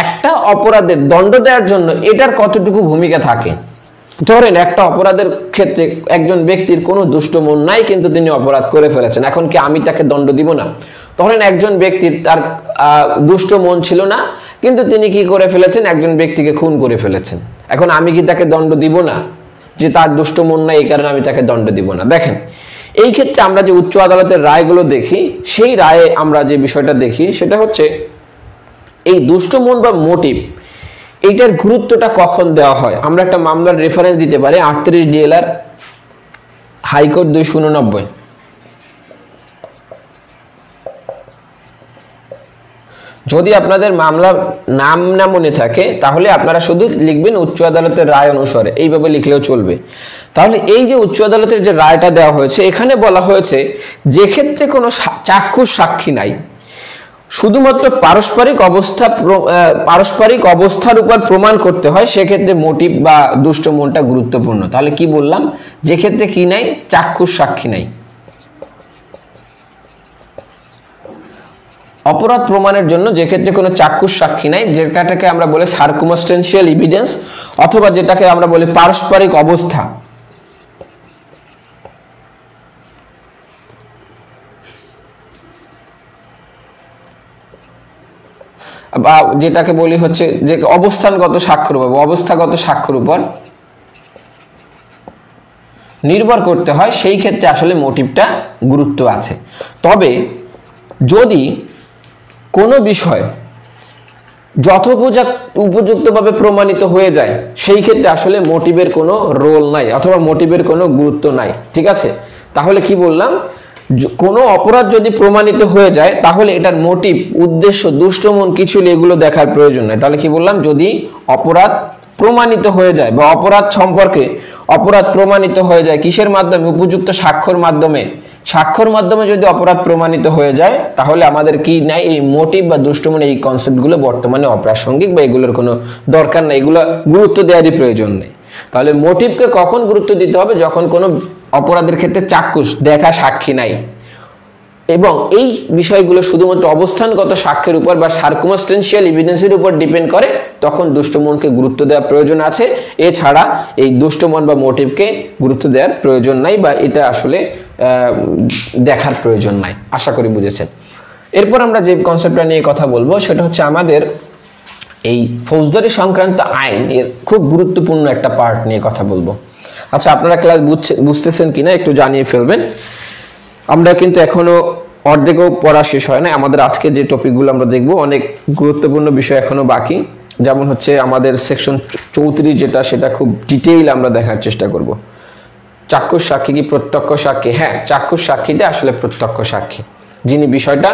একটা অপরাধের দণ্ড দেওয়ার জন্য এটার কতটুকু ভূমিকা থাকে, ধরেন একটা অপরাধের ক্ষেত্রে একজন ব্যক্তির কোনো দুষ্ট মন নাই কিন্তু তিনি অপরাধ করে ফেলেছেন, এখন কি আমি তাকে দণ্ড দিব না? ধরেন একজন ব্যক্তির তার দুষ্ট মন ছিল না কিন্তু তিনি কি করে ফেলেছেন, একজন ব্যক্তিকে খুন করে ফেলেছেন, এখন আমি কি তাকে দণ্ড দিব না? যে তার দুষ্ট মন নাই এই কারণে আমি তাকে দণ্ড দিব না। দেখেন এই ক্ষেত্রে আমরা যে উচ্চ আদালতের রায়গুলো দেখি, সেই রায়ে আমরা যে বিষয়টা দেখি সেটা হচ্ছে এই দুষ্ট মন বা মোটিভ এইটার গুরুত্বটা কখন দেওয়া হয়। আমরা একটা মামলার রেফারেন্স দিতে পারি 38 ডিএলআর হাইকোর্ট 289। যদি আপনাদের মামলা নাম না মনে থাকে তাহলে আপনারা শুধু লিখবেন উচ্চ আদালতের রায় অনুসারে, এইভাবে লিখলেও চলবে। তাহলে এই যে উচ্চ আদালতের যে রায়টা দেওয়া হয়েছে এখানে বলা হয়েছে যে ক্ষেত্রে কোনো চাক্ষুষ সাক্ষী নাই, শুধুমাত্র পারস্পরিক অবস্থার উপর প্রমাণ করতে হয়, সেক্ষেত্রে মোটিভ বা দুষ্ট মনটা গুরুত্বপূর্ণ। তাহলে কি বললাম, যে ক্ষেত্রে কি নাই, চাক্ষুষ সাক্ষী নাই, অপরাধ প্রমাণের জন্য যে ক্ষেত্রে কোনো চাক্ষুষ সাক্ষী নাই, যেটাকে আমরা বলি সার্কুমস্টেন্সিয়াল এভিডেন্স অথবা যেটাকে আমরা বলি পারস্পরিক অবস্থা, বা যেটাকে বলি হচ্ছে যে অবস্থানগত সাক্ষ্যের উপর, অবস্থাগত সাক্ষ্যের উপর নির্ভর করতে হয়, সেই ক্ষেত্রে আসলে মোটিভটা গুরুত্ব আছে। তবে যদি কোনো বিষয় উপযুক্তভাবে প্রমাণিত হয়ে যায় সেই ক্ষেত্রে আসলে মোটিভের কোনো রোল নাই অথবা মোটিভের কোনো গুরুত্ব নাই, ঠিক আছে। তাহলে কি বললাম, কোনো অপরাধ যদি প্রমাণিত হয়ে যায় তাহলে এটার মোটিভ, উদ্দেশ্য, দুষ্টমন কিছু এগুলো দেখার প্রয়োজন নাই। তাহলে কি বললাম, যদি অপরাধ প্রমাণিত হয়ে যায় বা অপরাধ সম্পর্কে অপরাধ প্রমাণিত হয়ে যায় কিসের মাধ্যমে, উপযুক্ত সাক্ষ্যর মাধ্যমে যদি অপরাধ প্রমাণিত হয়ে যায় তাহলে আমাদের কি নাই, এই মোটিভ বা দুষ্টমন এই কনসেপ্টগুলো বর্তমানে অপ্রাসঙ্গিক বা এগুলোর কোনো দরকার নেই, এগুলো গুরুত্ব দেওয়ারই প্রয়োজন নেই। তাহলে মোটিভকে কখন গুরুত্ব দিতে হবে, যখন কোনো অপরাধের ক্ষেত্রে চাক্ষুষ দেখা সাক্ষী নাই এবং এই বিষয়গুলো শুধুমাত্র অবস্থানগত সাক্ষ্যের উপর বা সার্কুমস্টেন্সিয়াল এভিডেন্সের উপর ডিপেন্ড করে, তখন দুষ্টমনকে গুরুত্ব দেওয়ার প্রয়োজন আছে। এছাড়া এই দুষ্টমন বা মোটিভকে গুরুত্ব দেওয়ার প্রয়োজন নাই বা এটা আসলে দেখার প্রয়োজন নাই। আশা করি বুঝেছেন। এরপর আমরা যে কনসেপ্টটা নিয়ে কথা বলবো সেটা হচ্ছে আমাদের এই ফৌজদারি সংক্রান্ত আইন এর খুব গুরুত্বপূর্ণ একটা পার্ট নিয়ে কথা বলবো। আচ্ছা, আপনারা ক্লাস বুঝতেছেন কিনা একটু জানিয়ে ফেলবেন। আমরা কিন্তু এখনো অর্ধেকও পড়া শেষ হয় না, আমাদের আজকে যে টপিকগুলো আমরা দেখব অনেক গুরুত্বপূর্ণ বিষয় এখনো বাকি। যেমন হচ্ছে আমাদের সেকশন 34 যেটা, সেটা খুব ডিটেইল আমরা দেখার চেষ্টা করব। চাক্ষুষ সাক্ষী কি প্রত্যক্ষ সাক্ষী? হ্যাঁ, চাক্ষুষ সাক্ষীটা আসলে প্রত্যক্ষ সাক্ষী, যিনি বিষয়টা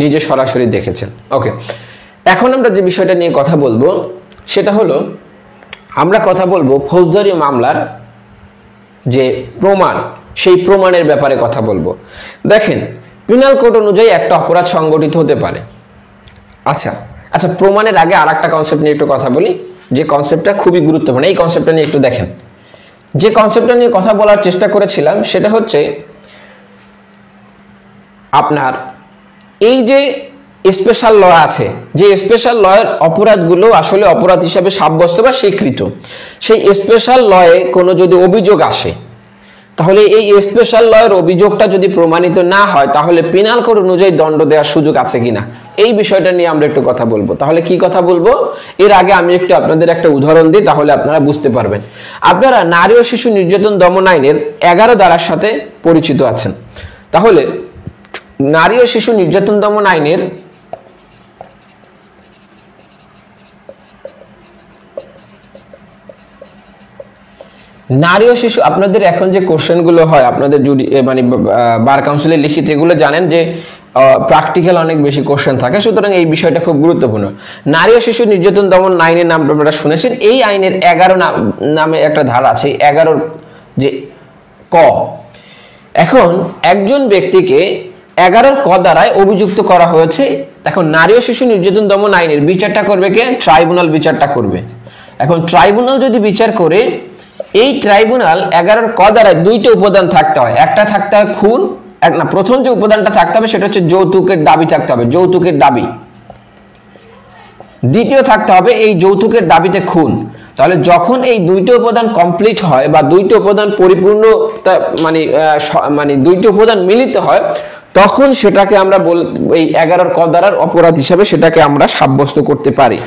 নিজে সরাসরি দেখেছেন। ওকে, এখন আমরা যে বিষয়টা নিয়ে কথা বলবো সেটা হলো, আমরা কথা বলবো ফৌজদারি মামলার যে প্রমাণ, সেই প্রমাণের ব্যাপারে কথা বলবো। দেখেন, পিনাল কোড অনুযায়ী একটা অপরাধ সংগঠিত হতে পারে। আচ্ছা আচ্ছা, প্রমাণের আগে আরেকটা কনসেপ্ট নিয়ে একটু কথা বলি, যে কনসেপ্টটা খুবই গুরুত্বপূর্ণ। এই কনসেপ্টটা নিয়ে একটু দেখেন। যে কনসেপ্টটা নিয়ে কথা বলার চেষ্টা করেছিলাম সেটা হচ্ছে আপনার এই যে স্পেশাল ল আছে, যে স্পেশাল লয়ের অপরাধগুলো আসলে অপরাধ হিসাবে সাব্যস্ত বা স্বীকৃত, সেই স্পেশাল লয়ে কোনো যদি অভিযোগ আসে, তাহলে এই স্পেশাল লয়ের অভিযোগটা যদি প্রমাণিত না হয় তাহলে পিনাল কোড অনুযায়ী দণ্ড দেওয়ার সুযোগ আছে কিনা, এই বিষয়টা নিয়ে আমরা একটু কথা বলবো। তাহলে কি কথা বলবো, এর আগে আমি একটু আপনাদের একটা উদাহরণ দিই, তাহলে আপনারা বুঝতে পারবেন। আপনারা নারী ও শিশু নির্যাতন দমন আইনের 11 ধারার সাথে পরিচিত আছেন। তাহলে নারী ও শিশু নির্যাতন দমন আইনের নারী ও শিশু, আপনাদের এখন যে কোশ্চেনগুলো হয় আপনাদের মানে বার কাউন্সিলে লিখিত, এগুলো জানেন যে প্র্যাকটিক্যাল অনেক বেশি কোশ্চেন থাকে, সুতরাং এই বিষয়টা খুব গুরুত্বপূর্ণ। নারী ও শিশু নির্যাতন দমন আইনের নাম আপনারা শুনেছেন। এই আইনের 11 নামে একটা ধারা আছে, 11 যে ক। এখন একজন ব্যক্তিকে 11 ক দ্বারায় অভিযুক্ত করা হয়েছে। এখন নারী ও শিশু নির্যাতন দমন আইনের বিচারটা করবে কে? ট্রাইব্যুনাল বিচারটা করবে। এখন ট্রাইব্যুনাল যদি বিচার করে, এই ট্রাইব্যুনাল 11 ক দ্বারায় 2টা উপাদান থাকতে হয়। একটা থাকতে হয় খুন, প্রথম যে উপাদানটা থাকতে হবে সেটা হচ্ছে যৌতুকের দাবি থাকতে হবে, যৌতুকের দাবি। দ্বিতীয় থাকতে হবে এই যৌতুকের দাবিতে খুন। তাহলে যখন এই 2টা উপাদান কমপ্লিট হয় বা 2টা উপাদান পরিপূর্ণ, মানে 2টা উপাদান মিলিত হয়, তখন সেটাকে আমরা এই 11 ক দ্বারার অপরাধ হিসাবে সেটাকে আমরা সাব্যস্ত করতে পারি।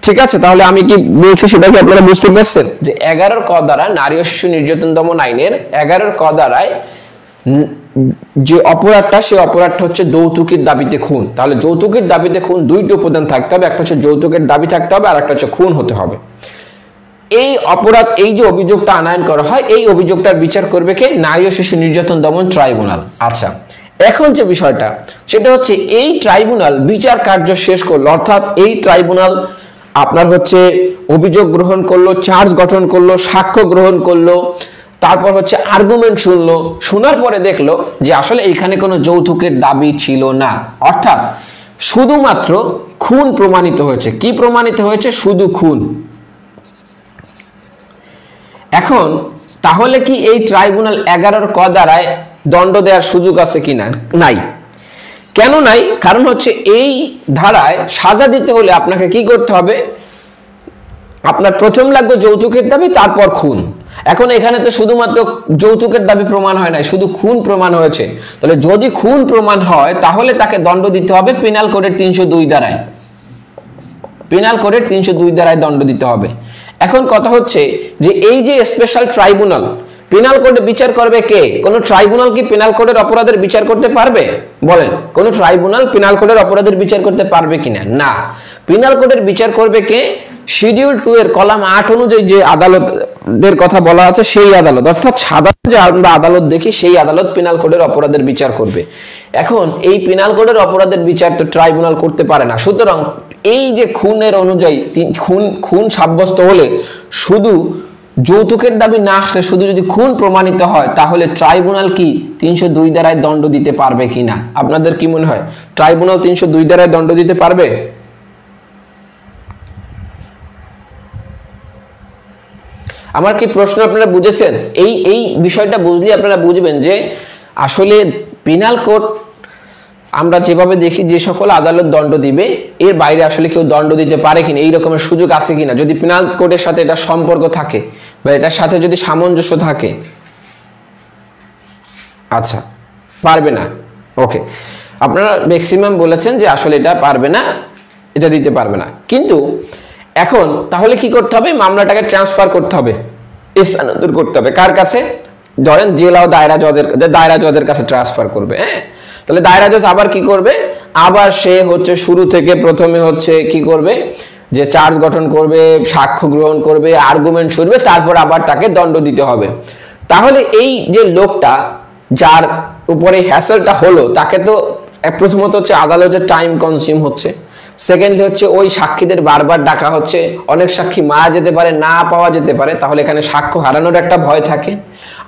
ঠিক আছে, তাহলে আমি কি বলছি সেটাকে আপনারা বুঝতে পারছেন যে 11 ক দ্বারা নারী ও শিশু নির্যাতন দমন আইনের 11 ক দ্বারায় যে অপরাধটা, সেই অপরাধটা হচ্ছে যৌতুকের দাবিতে খুন। তাহলে যৌতুকের দাবিতে খুন 2টা উপাদান থাকতে হবে, একটা হচ্ছে যৌতুকের দাবি থাকতে হবে আর একটা হচ্ছে খুন হতে হবে। এই অপরাধ, এই যে অভিযোগটা আনয়ন করা হয়, এই অভিযোগটার বিচার করবে কে? নারী ও শিশু নির্যাতন দমন ট্রাইব্যুনাল। আচ্ছা, এখন যে বিষয়টা সেটা হচ্ছে এই ট্রাইব্যুনাল বিচার কার্য শেষ করলো, অর্থাৎ এই ট্রাইব্যুনাল আপনার হচ্ছে অভিযোগ গ্রহণ করলো, চার্জ গঠন করলো, সাক্ষ্য গ্রহণ করলো, তারপর হচ্ছে আর্গুমেন্ট শুনলো, শোনার পরে দেখলো যে আসলে এখানে কোনো যৌতুকের দাবি ছিল না, অর্থাৎ শুধুমাত্র খুন প্রমাণিত হয়েছে। কি প্রমাণিত হয়েছে? শুধু খুন। এখন তাহলে কি এই ট্রাইব্যুনাল 11 ক দ্বারায় দণ্ড দেওয়ার সুযোগ আছে কিনা? নাই। কেন নাই? কারণ হচ্ছে এই ধারায় সাজা দিতে হলে আপনাকে কি করতে হবে? আপনার প্রথম লাগবে যৌতুকের দাবি, তারপর খুন। এখন এখানে তো শুধুমাত্র যৌতুকের দাবি প্রমাণ হয় নাই, শুধু খুন প্রমাণ হয়েছে। তাহলে যদি খুন প্রমাণ হয় তাহলে তাকে দণ্ড দিতে হবে পেনাল কোডের 302 ধারায়। পেনাল কোডের 302 ধারায় দণ্ড দিতে হবে। এখন কথা হচ্ছে যে এই যে স্পেশাল ট্রাইব্যুনাল পেনাল কোডে বিচার করবে কে? কোন ট্রাইব্যুনাল কি পেনাল কোডের অপরাধের বিচার করতে পারবে? বলেন, কোন ট্রাইব্যুনাল পেনাল কোডের অপরাধের বিচার করতে পারবে কিনা? না। পেনাল কোডের বিচার করবে কে? শিডিউল 2 এর কলাম 8 অনুযায়ী যে আদালতের কথা বলা আছে সেই আদালত, অর্থাৎ সাধারণ যে আমরা আদালত দেখি সেই আদালত পেনাল কোডের অপরাধের বিচার করবে। এখন এই পেনাল কোডের অপরাধের বিচার তো ট্রাইব্যুনাল করতে পারে না। সুতরাং এই যে খুনের অনুযায়ী খুন সাব্যস্ত হলে, শুধু যৌতুকের দাবি না আসলে শুধু যদি খুন প্রমাণিত হয়, তাহলে ট্রাইব্যুনাল কি 302 ধারায় দণ্ড দিতে পারবে কিনা? আপনাদের কি মনে হয় ট্রাইব্যুনাল 302 ধারায় দণ্ড দিতে পারবে? আমার কি প্রশ্ন আপনারা বুঝেছেন? এই বিষয়টা বুঝলে আপনারা বুঝবেন যে আসলে পেনাল কোড আমরা যেভাবে দেখি যে সকল আদালত দণ্ড দিবে, এর বাইরে আসলে কেউ দণ্ড দিতে পারে কিনা, এই রকমের সুযোগ আছে কিনা, যদি পেনাল কোডের সাথে এটা সম্পর্ক থাকে বা এটার সাথে যদি সামঞ্জস্য থাকে। আচ্ছা, পারবে না। ওকে, আপনারা ম্যাক্সিমাম বলেছেন যে আসলে এটা পারবে না, এটা দিতে পারবে না। কিন্তু এখন তাহলে কি করতে হবে? মামলাটাকে ট্রান্সফার করতে হবে, স্থানান্তর করতে হবে। কার কাছে? ধরেন জেলা ও দায়রা জজের কাছে ট্রান্সফার করবে। হ্যাঁ, তাহলে দায়রা জজ আবার কি করবে? আবার সে হচ্ছে শুরু থেকে প্রথমে হচ্ছে কি করবে? যে চার্জ গঠন করবে, সাক্ষ্য গ্রহণ করবে, আর্গুমেন্ট শুনবে, তারপর আবার তাকে দণ্ড দিতে হবে। তাহলে এই যে লোকটা যার উপরে হ্যাসেলটা হলো, তাকে তো প্রথমত হচ্ছে আদালতের টাইম কনজিউম হচ্ছে, সেকেন্ডলি হচ্ছে ওই সাক্ষীদের বারবার ডাকা হচ্ছে, অনেক সাক্ষী মারা যেতে পারে, না পাওয়া যেতে পারে, তাহলে এখানে সাক্ষ্য হারানোর একটা ভয় থাকে,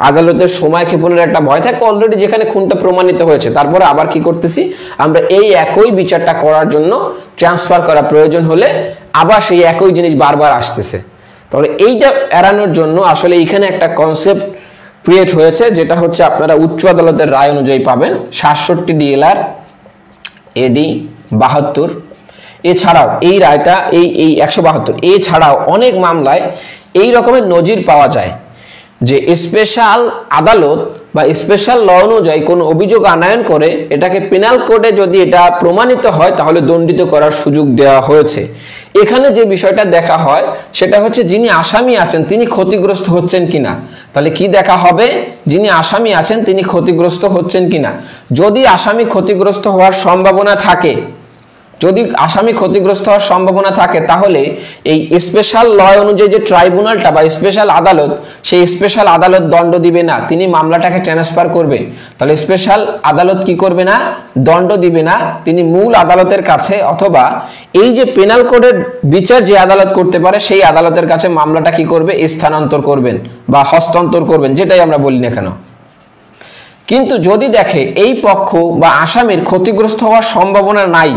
আদালতের সময় ক্ষেপণের একটা ভয় থাকে, অলরেডি যেখানে খুনটা প্রমাণিত হয়েছে। তারপরে আবার কি করতেছি আমরা, এই একই বিচারটা করার জন্য ট্রান্সফার করা প্রয়োজন হলে আবার সেই একই জিনিস বারবার আসতেছে। তাহলে এইটা এড়ানোর জন্য আসলে এইখানে একটা কনসেপ্ট ক্রিয়েট হয়েছে, যেটা হচ্ছে আপনারা উচ্চ আদালতের রায় অনুযায়ী পাবেন 67 DLR AD 72। এছাড়াও এই রায়টা এই 172 এছাড়াও অনেক মামলায় এই রকমের নজির পাওয়া যায় যে স্পেশাল আদালত বা স্পেশাল ল অনুযায়ী কোনো অভিযোগ আনয়ন করে এটাকে পেনাল কোডে যদি এটা প্রমাণিত হয় তাহলে দণ্ডিত করার সুযোগ দেওয়া হয়েছে। এখানে যে বিষয়টা দেখা হয় সেটা হচ্ছে যিনি আসামি আছেন তিনি ক্ষতিগ্রস্ত হচ্ছেন কিনা। তাহলে কি দেখা হবে, যিনি আসামি আছেন তিনি ক্ষতিগ্রস্ত হচ্ছেন কিনা। যদি আসামি ক্ষতিগ্রস্ত হওয়ার সম্ভাবনা থাকে, যদি আসামি ক্ষতিগ্রস্ত হওয়ার সম্ভাবনা থাকে তাহলে এই স্পেশাল ল অনুযায়ী যে ট্রাইব্যুনালটা বা স্পেশাল আদালত, সেই স্পেশাল আদালত দণ্ড দিবে না, তিনি মামলাটাকে ট্রান্সফার করবে। তাহলে স্পেশাল আদালত কি করবে না, দণ্ড দিবে না, তিনি মূল আদালতের কাছে অথবা এই যে পেনাল কোডের বিচার যে আদালত করতে পারে সেই আদালতের কাছে মামলাটা কি করবে, স্থানান্তর করবেন বা হস্তান্তর করবেন, যেটাই আমরা বলি না কেন। কিন্তু যদি দেখে এই পক্ষ বা আসামির ক্ষতিগ্রস্ত হওয়ার সম্ভাবনা নাই,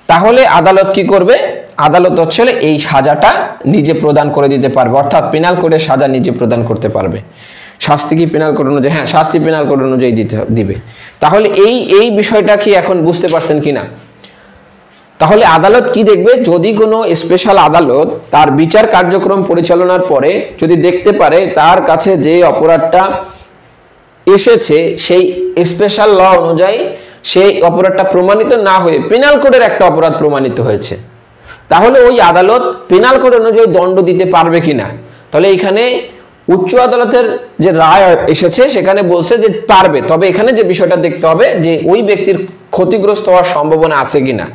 তাহলে আদালত কি করবে, আদালত হচ্ছে এই সাজাটা নিজে প্রদান করে দিতে পারবে, অর্থাৎ পেনাল কোডের সাজা নিজে প্রদান করতে পারবে। শাস্তি কি পেনাল কোড অনুযায়ী, হ্যাঁ শাস্তি পেনাল কোড অনুযায়ী দিবে। তাহলে এই বিষয়টা কি এখন বুঝতে পারছেন কিনা। তাহলে আদালত কি দেখবে, যদি কোনো স্পেশাল আদালত তার বিচার কার্যক্রম পরিচালনার পরে যদি দেখতে পারে তার কাছে যে অপরাধটা এসেছে সেই স্পেশাল ল অনুযায়ী সেই অপরাধটা প্রমাণিত না হয়ে পেনাল কোডের একটা অপরাধ প্রমাণিত হয়েছে, তাহলে ওই আদালত পেনাল কোড অনুযায়ী দণ্ড দিতে পারবে কিনা। তাহলে এখানে উচ্চ আদালতের যে রায় এসেছে সেখানে বলছে যে পারবে, তবে এখানে যে বিষয়টা দেখতে হবে যে ওই ব্যক্তির ক্ষতিগ্রস্ত হওয়ার সম্ভাবনা আছে কিনা।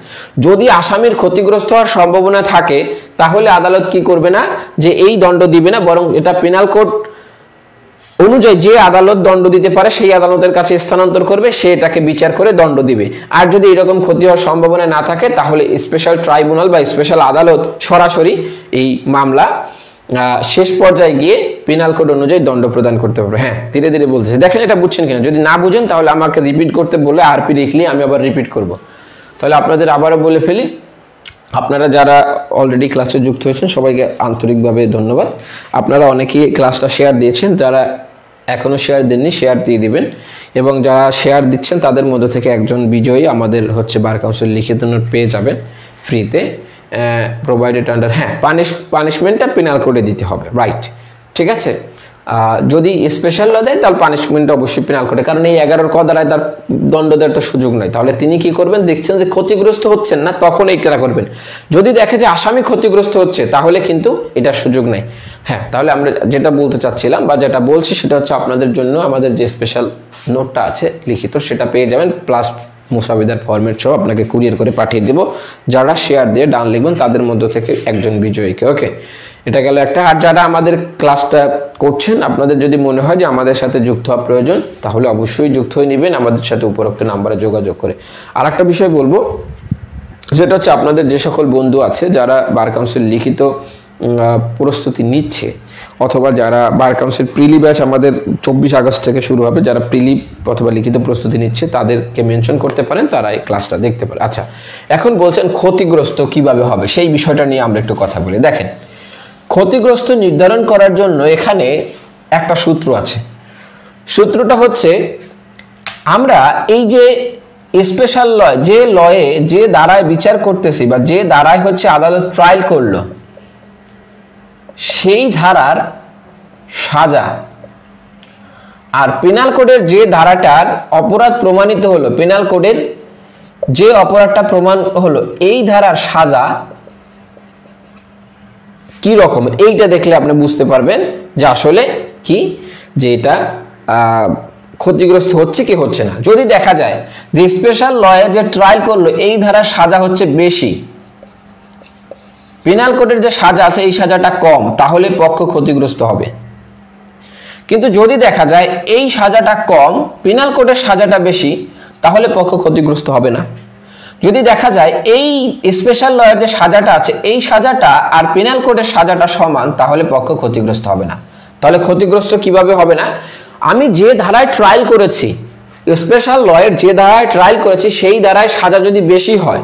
যদি আসামির ক্ষতিগ্রস্ত হওয়ার সম্ভাবনা থাকে তাহলে আদালত কি করবে না, যে এই দণ্ড দিবে না, বরং এটা পেনাল কোড অনুযায়ী যে আদালত দণ্ড দিতে পারে সেই আদালতের কাছে স্থানান্তর করবে, সে এটাকে বিচার করে দণ্ড দিবে। আর যদি এরকম ক্ষতি হওয়ার সম্ভাবনা না থাকে তাহলে স্পেশাল ট্রাইব্যুনাল বা স্পেশাল আদালত সরাসরি এই মামলা শেষ পর্যায়ে গিয়ে পেনাল কোড অনুযায়ী দণ্ড প্রদান করতে পারবে। হ্যাঁ ধীরে ধীরে বলছে, দেখেন এটা বুঝছেন কিনা। যদি না বুঝেন তাহলে আমাকে রিপিট করতে বলে আরপি লিখলে আমি আবার রিপিট করব। তাহলে আপনাদের আবারও বলে ফেলি, আপনারা যারা অলরেডি ক্লাসে যুক্ত হয়েছেন সবাইকে আন্তরিকভাবে ধন্যবাদ। আপনারা অনেকেই ক্লাসটা শেয়ার দিয়েছেন, যারা এখনও শেয়ার দেননি শেয়ার দিয়ে দিবেন, এবং যারা শেয়ার দিচ্ছেন তাদের মধ্যে থেকে একজন বিজয়ী আমাদের হচ্ছে বার কাউন্সিল লিখিত নোট পেয়ে যাবেন ফ্রিতে, প্রোভাইডেড আন্ডার, হ্যাঁ পানিশমেন্টটা পেনাল কোডে দিতে হবে, রাইট, ঠিক আছে। যদি স্পেশাল ল দেয় তাহলে পানিশমেন্ট অবশ্যই পেনাল কোডে, কারণ এই 11 ক দ্বারায় তার দণ্ড দেওয়ার তো সুযোগ নয়। তাহলে তিনি কি করবেন, দেখছেন যে ক্ষতিগ্রস্ত হচ্ছেন না তখন এইটা করবেন। যদি দেখে যে আসামি ক্ষতিগ্রস্ত হচ্ছে তাহলে কিন্তু এটার সুযোগ নেই। হ্যাঁ তাহলে আমরা যেটা বলতে চাচ্ছিলাম বা যেটা বলছি সেটা হচ্ছে আপনাদের জন্য আমাদের যে স্পেশাল নোটটা আছে লিখিত সেটা পেয়ে যাবেন, প্লাস মুসাবিদার ফরম্যাট সহ আপনাকে কুরিয়ার করে পাঠিয়ে দেব। যারা শেয়ার দিয়ে ডান লিখবেন তাদের মধ্যে থেকে একজন বিজয়ীকে, ওকে। এটা গেল একটা। আর যারা আমাদের ক্লাসটা করছেন আপনাদের যদি মনে হয় যে আমাদের সাথে যুক্ত হওয়া প্রয়োজন তাহলে অবশ্যই যুক্ত হয়ে নেবেন আমাদের সাথে উপরোক্ত নাম্বারে যোগাযোগ করে। আর একটা বিষয় বলবো, সেটা হচ্ছে আপনাদের যে সকল বন্ধু আছে যারা বার কাউন্সিল লিখিত প্রস্তুতি নিচ্ছে, অথবা যারা বার কাউন্সিল প্রিলি ব্যাচ আমাদের 24 আগস্ট থেকে শুরু হবে, যারা প্রিলি অথবা লিখিত প্রস্তুতি নিচ্ছে তাদেরকে মেনশন করতে পারেন, তারা এই ক্লাসটা দেখতে পারে। আচ্ছা, এখন বলছেন ক্ষতিগ্রস্ত কিভাবে হবে, সেই বিষয়টা নিয়ে আমরা একটু কথা বলি। দেখেন, ক্ষতিগ্রস্ত নির্ধারণ করার জন্য এখানে একটা সূত্র আছে। সূত্রটা হচ্ছে, আমরা এই যে স্পেশাল ল, যে লয়ে যে ধারায় বিচার করতেছি বা যে ধারায় হচ্ছে আদালত ট্রায়াল করলো, সেই ধারার সাজা আর পেনাল কোডের যে ধারাটার অপরাধ প্রমাণিত হলো, পেনাল কোডের যে অপরাধটা প্রমাণ হলো, এই ধারার সাজা কি রকম, এইটা দেখলে আপনি বুঝতে পারবেন যে আসলে কি, যে এটা ক্ষতিগ্রস্ত হচ্ছে কি হচ্ছে না। যদি দেখা যায় যে স্পেশাল লয়ে যে ট্রায়াল করলো এই ধারার সাজা হচ্ছে বেশি, পেনাল কোডের যে সাজা আছে এই সাজাটা কম, তাহলে পক্ষ ক্ষতিগ্রস্ত হবে। কিন্তু যদি দেখা যায় এই সাজাটা কম, পেনাল কোডের সাজাটা বেশি, তাহলে পক্ষ ক্ষতিগ্রস্ত হবে না। যদি দেখা যায় এই স্পেশাল লয়ের যে সাজাটা আছে এই সাজাটা আর পেনাল কোডের সাজাটা সমান, তাহলে পক্ষ ক্ষতিগ্রস্ত হবে না। তাহলে ক্ষতিগ্রস্ত কিভাবে হবে না? আমি যে ধারায় ট্রায়াল করেছি, স্পেশাল লয়ের যে ধারায় ট্রায়াল করেছি সেই ধারায় সাজা যদি বেশি হয়,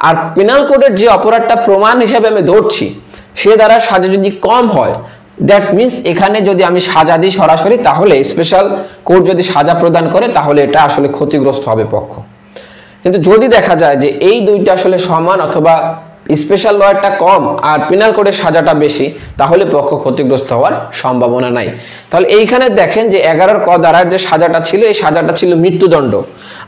আর পেনাল কোডের যে অপরাধটা প্রমাণ হিসেবে আমি ধরছি সে ধারায় সাজা যদি কম হয়, দ্যাট মিনস এখানে যদি আমি সাজা দিই সরাসরি, তাহলে স্পেশাল কোর্ট যদি সাজা প্রদান করে তাহলে এটা আসলে ক্ষতিগ্রস্ত হবে পক্ষ। কিন্তু যদি দেখা যায় যে এই দুইটা আসলে সমান অথবা স্পেশাল লয়ারটা কম আর পেনাল কোডের সাজাটা বেশি, তাহলে পক্ষ ক্ষতিগ্রস্ত হওয়ার সম্ভাবনা নাই। তাহলে এইখানে দেখেন যে 11 ক ধারার যে সাজাটা ছিল এই সাজাটা ছিল মৃত্যুদণ্ড,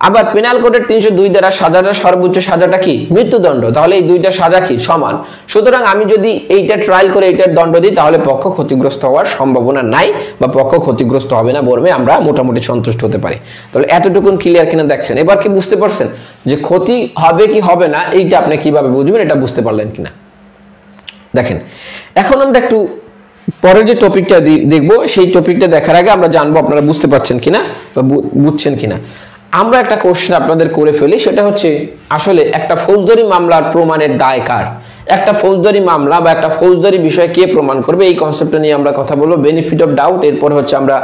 আবার পেনাল কোডের 302 ধারা সাজাটা সর্বোচ্চ সাজাটা কি মৃত্যুদণ্ড। তাহলে এই দুইটা সাজা কি সমান। সুতরাং আমি যদি এইটা ট্রায়াল করে এইটার দণ্ড দিই তাহলে পক্ষ ক্ষতিগ্রস্ত হওয়ার সম্ভাবনা নাই বা পক্ষ ক্ষতিগ্রস্ত হবে না বলবে আমরা মোটামুটি সন্তুষ্ট হতে পারি। তাহলে এতটুকুন ক্লিয়ার কিনা দেখছেন? এবার কি বুঝতে পারছেন যে ক্ষতি হবে কি হবে না এইটা আপনি কিভাবে বুঝবেন, এটা বুঝতে পারলেন কিনা? দেখেন এখন আমরা একটু পরের যে টপিকটা দেখবো সেই টপিকটা দেখার আগে আমরা জানবো আপনারা বুঝতে পারছেন কিনা বা বুঝছেন কিনা। আমরা একটা কোশ্চেন আপনাদের করে ফেলি, সেটা হচ্ছে আসলে একটা ফৌজদারি মামলার প্রমাণের দায় কার? একটা ফৌজদারি মামলা বা একটা ফৌজদারি বিষয় কে প্রমাণ করবে, এই কনসেপ্টটা নিয়ে আমরা কথা বলবো। বেনিফিট অফ ডাউট, এরপর হচ্ছে আমরা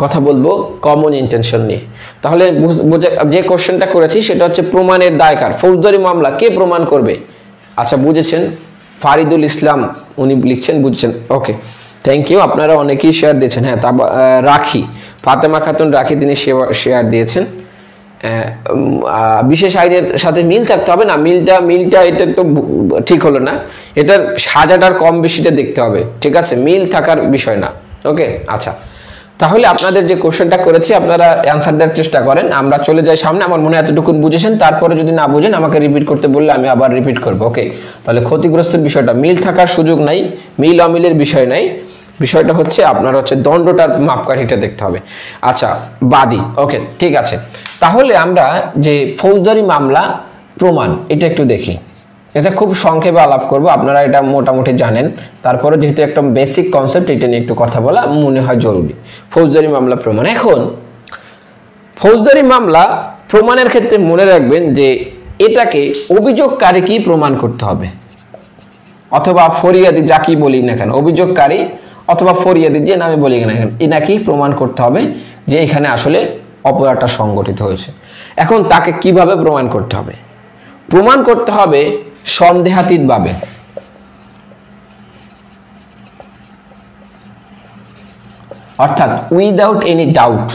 কথা বলবো কমন ইন্টেনশন নিয়ে। তাহলে যে কোশ্চেনটা করেছি সেটা হচ্ছে প্রমাণের দায় কার, ফৌজদারি মামলা কে প্রমাণ করবে? আচ্ছা বুঝেছেন, ফারিদুল ইসলাম উনি লিখছেন, বুঝছেন, ওকে থ্যাংক ইউ। আপনারা অনেকেই শেয়ার দিয়েছেন। হ্যাঁ রাখি, ফাতেমা খাতুন রাখি তিনি শেয়ার দিয়েছেন। বিশেষ আইনের সাথে মিল থাকতে হবে না, মিলটা এটা তো ঠিক হলো না, এটার সাজাটার কম বেশিটা দেখতে হবে, ঠিক আছে, মিল থাকার বিষয় না। ওকে আচ্ছা, তাহলে আপনাদের যে কোশ্চেনটা করেছি আপনারা অ্যান্সার দেওয়ার চেষ্টা করেন। আমরা চলে যাই সামনে। আমার মনে এতটুকু বুঝেছেন, তারপরে যদি না বুঝেন আমাকে রিপিট করতে বললে আমি আবার রিপিট করবো। ওকে, তাহলে ক্ষতিগ্রস্তের বিষয়টা মিল থাকার সুযোগ নাই, মিল অমিলের বিষয় নাই, বিষয়টা হচ্ছে আপনার হচ্ছে দণ্ডটার মাপকাঠিটা দেখতে হবে। আচ্ছা বাদী, ওকে ঠিক আছে। তাহলে আমরা যে ফৌজদারি মামলা প্রমাণ এটা একটু দেখি, এটা খুব সংক্ষেপে আলাপ করব, আপনারা এটা মোটামুটি জানেন, তারপরে যেহেতু একটা বেসিক কনসেপ্ট এটা নিয়ে একটু কথা বলা মনে হয় জরুরি। ফৌজদারি মামলা প্রমাণ, এখন ফৌজদারি মামলা প্রমাণের ক্ষেত্রে মনে রাখবেন যে এটাকে অভিযোগকারী কি প্রমাণ করতে হবে, অথবা ফরিয়াদি যাকে বলি না কেন, অভিযোগকারী অথবা ফরিয়াদি যে নামে বলি না কেন, এনাকে প্রমাণ করতে হবে যে এখানে আসলে অপরাধটা সংগঠিত হয়েছে। এখন তাকে কিভাবে প্রমাণ করতে হবে? প্রমাণ করতে হবে সন্দেহাতীতভাবে, অর্থাৎ উইদাউট এনি ডাউট।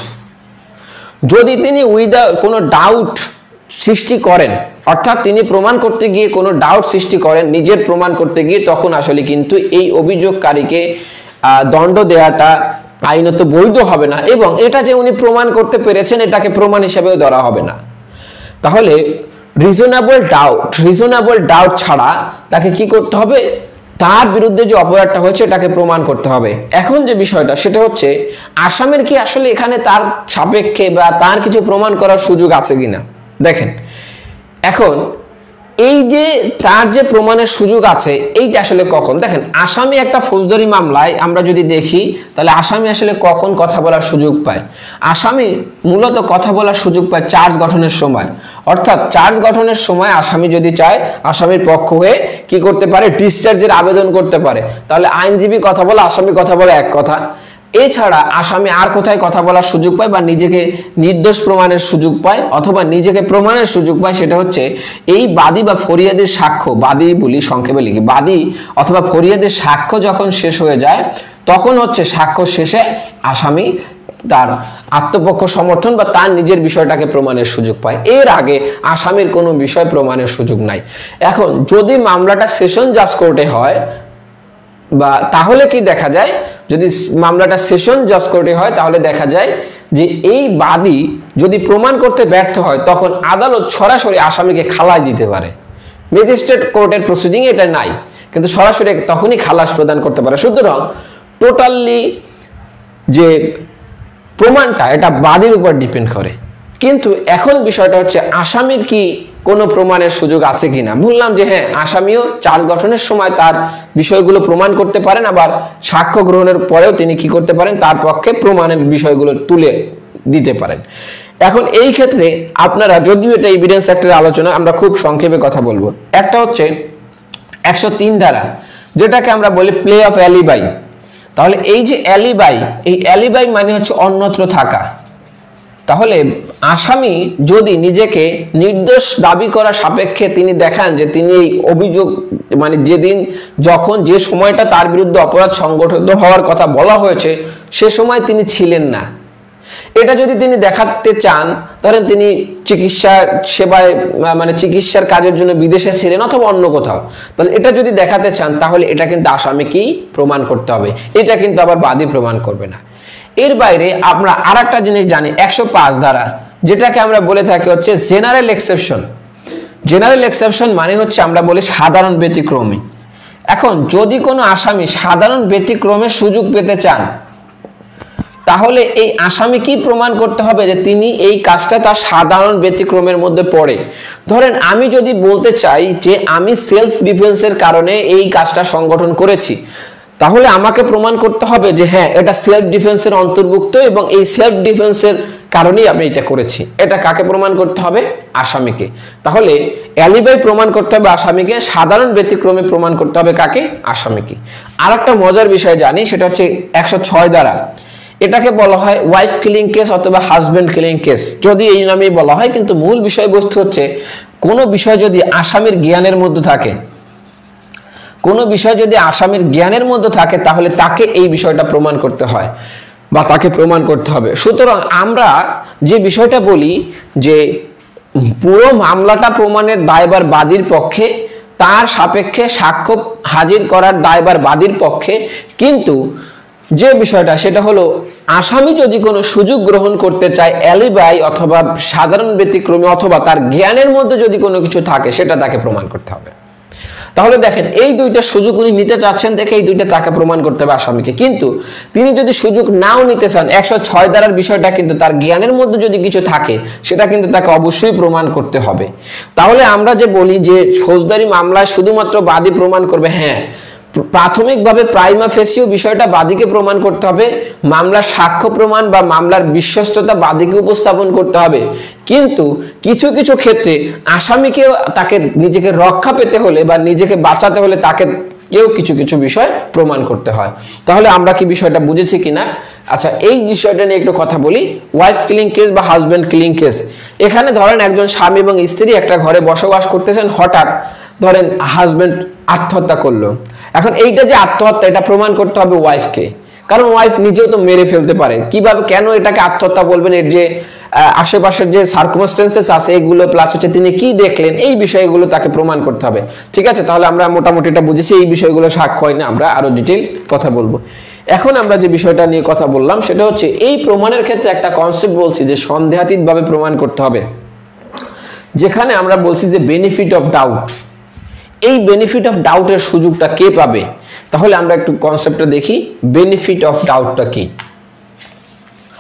যদি তিনি উইদাউট কোনো ডাউট সৃষ্টি করেন, অর্থাৎ তিনি প্রমাণ করতে গিয়ে কোনো ডাউট সৃষ্টি করেন নিজের প্রমাণ করতে গিয়ে, তখন আসলে কিন্তু এই অভিযোগকারীকে দণ্ড দেওয়াটা আইনত বৈধ হবে না, এবং এটা যে উনি প্রমাণ করতে পেরেছেন এটাকে প্রমাণ হিসেবেও ধরা হবে না। তাহলে রিজনেবল ডাউট ছাড়া তাকে কি করতে হবে? তার বিরুদ্ধে যে অপরাধটা হয়েছে এটাকে প্রমাণ করতে হবে। এখন যে বিষয়টা সেটা হচ্ছে আসামির কি আসলে এখানে তার সাপেক্ষে বা তার কিছু প্রমাণ করার সুযোগ আছে কিনা। দেখেন এখন এই যে তার যে প্রমাণের সুযোগ আছে এইটা আসলে কখন, দেখেন আসামি একটা ফৌজদারি মামলায় আমরা যদি দেখি তাহলে আসামি আসলে কখন কথা বলার সুযোগ পায়? আসামি মূলত কথা বলার সুযোগ পায় চার্জ গঠনের সময়, অর্থাৎ চার্জ গঠনের সময় আসামি যদি চায় আসামির পক্ষ হয়ে কি করতে পারে? ডিসচার্জের আবেদন করতে পারে। তাহলে আইনজীবী কথা বলে, আসামি কথা বলে এক কথা, এছাড়া আসামি আর কোথায় কথা বলার সুযোগ পায় বা নিজেকে নির্দোষ প্রমাণের সুযোগ পায় অথবা নিজেকে প্রমাণের সুযোগ পায়, সেটা হচ্ছে এই বাদী বা ফরিয়াদের সাক্ষ্য, বাদী বলি সংক্ষেপে লিখি, বাদী অথবা ফরিয়াদের সাক্ষ্য যখন শেষ হয়ে যায় তখন হচ্ছে সাক্ষ্য শেষে আসামি তার আত্মপক্ষ সমর্থন বা তার নিজের বিষয়টাকে প্রমাণের সুযোগ পায়। এর আগে আসামির কোনো বিষয় প্রমাণের সুযোগ নাই। এখন যদি মামলাটা সেশন জাজ কোর্টে হয় বা তাহলে কি দেখা যায়, যদি মামলাটা সেশন জাজ কোর্টে হয় তাহলে দেখা যায় যে এই বাদী যদি প্রমাণ করতে ব্যর্থ হয় তখন আদালত সরাসরি আসামিকে খালাস দিতে পারে। ম্যাজিস্ট্রেট কোর্টের প্রসিডিং এটা নাই, কিন্তু সরাসরি তখনই খালাস প্রদান করতে পারে। সুতরাং টোটালি যে প্রমাণটা এটা বাদীর উপর ডিপেন্ড করে। কিন্তু এখন বিষয়টা হচ্ছে আসামির কি কোনো প্রমাণের সুযোগ আছে কিনা। বললাম যে হ্যাঁ, আসামিও চার্জ গঠনের সময় তার বিষয়গুলো প্রমাণ করতে পারেন, আবার সাক্ষ্য গ্রহণের পরেও তিনি কি করতে পারেন? তার পক্ষে প্রমাণের বিষয়গুলো তুলে দিতে পারেন। এখন এই ক্ষেত্রে আপনারা, যদিও এটা এভিডেন্স অ্যাক্টের আলোচনা, আমরা খুব সংক্ষেপে কথা বলবো। একটা হচ্ছে 103 ধারা, যেটাকে আমরা বলি প্লে অফ অ্যালিবাই। তাহলে এই যে অ্যালিবাই, এই অ্যালিবাই মানে হচ্ছে অন্যত্র থাকা। তাহলে আসামি যদি নিজেকে নির্দোষ দাবি করা সাপেক্ষে তিনি দেখান যে তিনি এই অভিযোগ, মানে যেদিন যখন যে সময়টা তার বিরুদ্ধে অপরাধ সংগঠিত হওয়ার কথা বলা হয়েছে সে সময় তিনি ছিলেন না, এটা যদি তিনি দেখাতে চান, ধরেন তিনি চিকিৎসা সেবায়, মানে চিকিৎসার কাজের জন্য বিদেশে ছিলেন অথবা অন্য কোথাও, তাহলে এটা যদি দেখাতে চান তাহলে এটা কিন্তু আসামিকেই প্রমাণ করতে হবে, এটা কিন্তু আবার বাদী প্রমাণ করবে না। এর বাইরে আমরা আরেকটা জিনিস জানি, 105 ধারা, যেটাকে আমরা বলে থাকি হচ্ছে জেনারেল এক্সেপশন। জেনারেল এক্সেপশন মানে হচ্ছে আমরা বলি সাধারণ ব্যতিক্রমী। এখন যদি কোনো আসামি সাধারণ ব্যতিক্রমের সুযোগ পেতে চান, তাহলে এই আসামি কি প্রমাণ করতে হবে যে তিনি এই কাজটা তার সাধারণ ব্যতিক্রমের মধ্যে পড়ে। ধরেন আমি যদি বলতে চাই যে আমি সেলফ ডিফেন্সের কারণে এই কাজটা সংগঠন করেছি, তাহলে আমাকে প্রমাণ করতে হবে যে হ্যাঁ এটা সেলফ ডিফেন্সের অন্তর্ভুক্ত এবং এই সেলফ ডিফেন্সের কারণেই আমি এটা করেছি। এটা কাকে প্রমাণ করতে হবে? আসামিকে। তাহলে অ্যালিবাই প্রমাণ করতে হবে আসামিকে, সাধারণ ব্যতিক্রমে প্রমাণ করতে হবে কাকে? আসামিকে। আর একটা মজার বিষয় জানি, সেটা হচ্ছে 106 ধারা, এটাকে বলা হয় ওয়াইফ কিলিং কেস অথবা হাজব্যান্ড কিলিং কেস, যদি এই নামেই বলা হয়, কিন্তু মূল বিষয়বস্তু হচ্ছে কোনো বিষয় যদি আসামির জ্ঞানের মধ্যে থাকে, কোনো বিষয় যদি আসামির জ্ঞানের মধ্যে থাকে তাহলে তাকে এই বিষয়টা প্রমাণ করতে হয় বা তাকে প্রমাণ করতে হবে। সুতরাং আমরা যে বিষয়টা বলি যে পুরো মামলাটা প্রমাণের দায়ভার বাদীর পক্ষে, তার সাপেক্ষে সাক্ষ্য হাজির করার দায়ভার বাদীর পক্ষে, কিন্তু যে বিষয়টা সেটা হলো আসামি যদি কোনো সুযোগ গ্রহণ করতে চায় অ্যালিবাই অথবা সাধারণ ব্যতিক্রমী অথবা তার জ্ঞানের মধ্যে যদি কোনো কিছু থাকে সেটা তাকে প্রমাণ করতে হবে। তাহলে দেখেন এই দুইটা সুযোগ উনি নিতে চাচ্ছেন দেখে এই দুইটা তাকে প্রমাণ করতে হবে আসামিকে। কিন্তু তিনি যদি সুযোগ নাও নিতে চান, 106 ধারার বিষয়টা কিন্তু তার জ্ঞানের মধ্যে যদি কিছু থাকে সেটা কিন্তু তাকে অবশ্যই প্রমাণ করতে হবে। তাহলে আমরা যে বলি যে ফৌজদারি মামলায় শুধুমাত্র বাদী প্রমাণ করবে, হ্যাঁ প্রাথমিকভাবে প্রাইমা ফেসিও বিষয়টা বাদীকে প্রমাণ করতে হবে, মামলার সাক্ষ্য প্রমাণ বা মামলার বিশ্বস্ততা বাদীকে উপস্থাপন করতে হবে, কিন্তু কিছু কিছু ক্ষেত্রে আসামিকেও তাকে নিজেকে রক্ষা পেতে হলে বা নিজেকে বাঁচাতে হলে তাকে কেউ কিছু কিছু বিষয় প্রমাণ করতে হয়। তাহলে আমরা কি বিষয়টা বুঝেছি কিনা? আচ্ছা, এই বিষয়টা নিয়ে একটু কথা বলি। ওয়াইফ কিলিং কেস বা হাজব্যান্ড কিলিং কেস, এখানে ধরেন একজন স্বামী এবং স্ত্রী একটা ঘরে বসবাস করতেছেন, হঠাৎ ধরেন হাজব্যান্ড আত্মহত্যা করলো। এখন এইটা যে আত্মহত্যা, এটা প্রমাণ করতে হবে ওয়াইফকে, কারণ ওয়াইফ নিজেও তো মেরে ফেলতে পারে। কিভাবে, কেন এটাকে আত্মহত্যা বলবেন? এর যে আশেপাশের যে সার্কামস্টেন্সেস আছে এগুলো, প্লাস হচ্ছে তিনি কি দেখলেন, এই বিষয়গুলো তাকে প্রমাণ করতে হবে। ঠিক আছে, তাহলে আমরা মোটামুটি এটা বুঝেছি, এই বিষয়গুলো সাক্ষ্য হয় না, আমরা আরো ডিটেইল কথা বলবো। এখন আমরা যে বিষয়টা নিয়ে কথা বললাম সেটা হচ্ছে এই প্রমাণের ক্ষেত্রে একটা কনসেপ্ট বলছি যে সন্দেহাতীতভাবে প্রমাণ করতে হবে, যেখানে আমরা বলছি যে বেনিফিট অফ ডাউট। এই বেনিফিট অফ ডাউটের সুযোগটা কে পাবে? তাহলে আমরা একটু কনসেপ্টটা দেখি, বেনিফিট অফ ডাউটটা কি।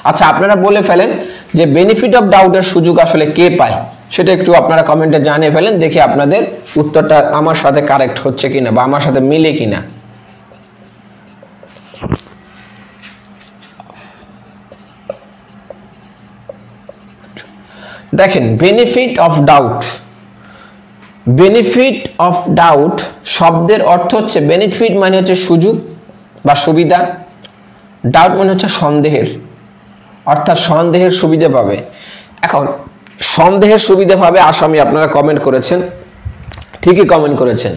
আচ্ছা, আপনারা বলে ফেলেন যে বেনিফিট অফ ডাউটের সুযোগ আসলে কে পায়, সেটা একটু আপনারা কমেন্টে জানিয়ে ফেলেন, দেখি আপনাদের উত্তরটা আমার সাথে কারেক্ট হচ্ছে কিনা বা আমার সাথে মিলে কিনা। দেখেন, benefit of doubt, benefit of doubt শব্দের অর্থ হচ্ছে, বেনিফিট মানে হচ্ছে সুযোগ বা সুবিধা, ডাউট মানে হচ্ছে সন্দেহের, অর্থাৎ সন্দেহের সুবিধা পাবে। এখন সন্দেহের সুবিধা পাবে আসামি, আপনারা কমেন্ট করেছেন, ঠিকই কমেন্ট করেছেন,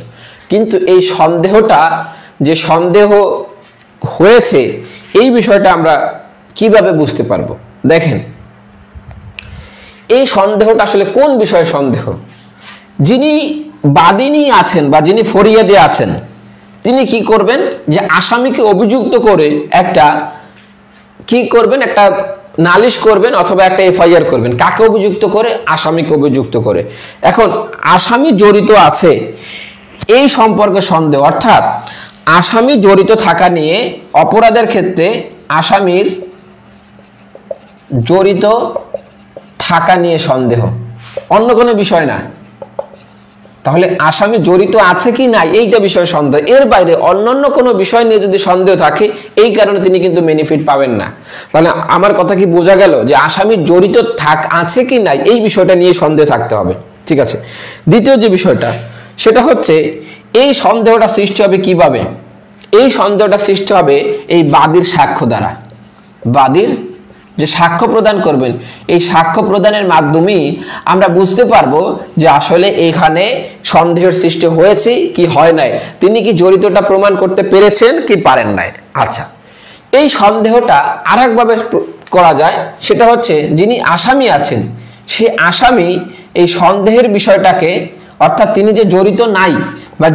কিন্তু এই সন্দেহটা যে সন্দেহ হয়েছে এই বিষয়টা আমরা কিভাবে বুঝতে পারবো? দেখেন, এই সন্দেহটা আসলে কোন বিষয়ে সন্দেহ? যিনি বাদীনি আছেন বা যিনি ফরিয়াদি আছেন তিনি কি করবেন, যে আসামিকে অভিযুক্ত করে একটা কি করবেন, একটা নালিশ করবেন অথবা একটা এফআইআর করবেন। কাকে অভিযুক্ত করে? আসামিকে অভিযুক্ত করে। এখন আসামি জড়িত আছে এই সম্পর্কে সন্দেহ, অর্থাৎ আসামি জড়িত থাকা নিয়ে, অপরাধের ক্ষেত্রে আসামির জড়িত থাকা নিয়ে সন্দেহ, অন্য কোনো বিষয় না। তাহলে আসামি জড়িত আছে কি নাই এইটা বিষয় সন্দেহ, এর বাইরে অন্যান্য কোনো বিষয় নিয়ে যদি সন্দেহ থাকে এই কারণে তিনি কিন্তু বেনিফিট পাবেন না। তাহলে আমার কথা কি বোঝা গেল যে আসামি জড়িত আছে কি নাই এই বিষয়টা নিয়ে সন্দেহ থাকতে হবে, ঠিক আছে। দ্বিতীয় যে বিষয়টা সেটা হচ্ছে এই সন্দেহটা সৃষ্টি হবে কিভাবে? এই সন্দেহটা সৃষ্টি হবে এই বাদীর সাক্ষ্য দ্বারা। বাদীর যে সাক্ষ্য প্রদান করবেন এই সাক্ষ্য প্রদানের মাধ্যমেই আমরা বুঝতে পারবো যে আসলে এখানে সন্দেহের সৃষ্টি হয়েছে কি হয় নাই, তিনি কি জড়িতটা প্রমাণ করতে পেরেছেন কি পারেন নাই। আচ্ছা, এই সন্দেহটা আরেকভাবে করা যায়, সেটা হচ্ছে যিনি আসামি আছেন সেই আসামি এই সন্দেহের বিষয়টাকে, অর্থাৎ তিনি যে জড়িত নাই বা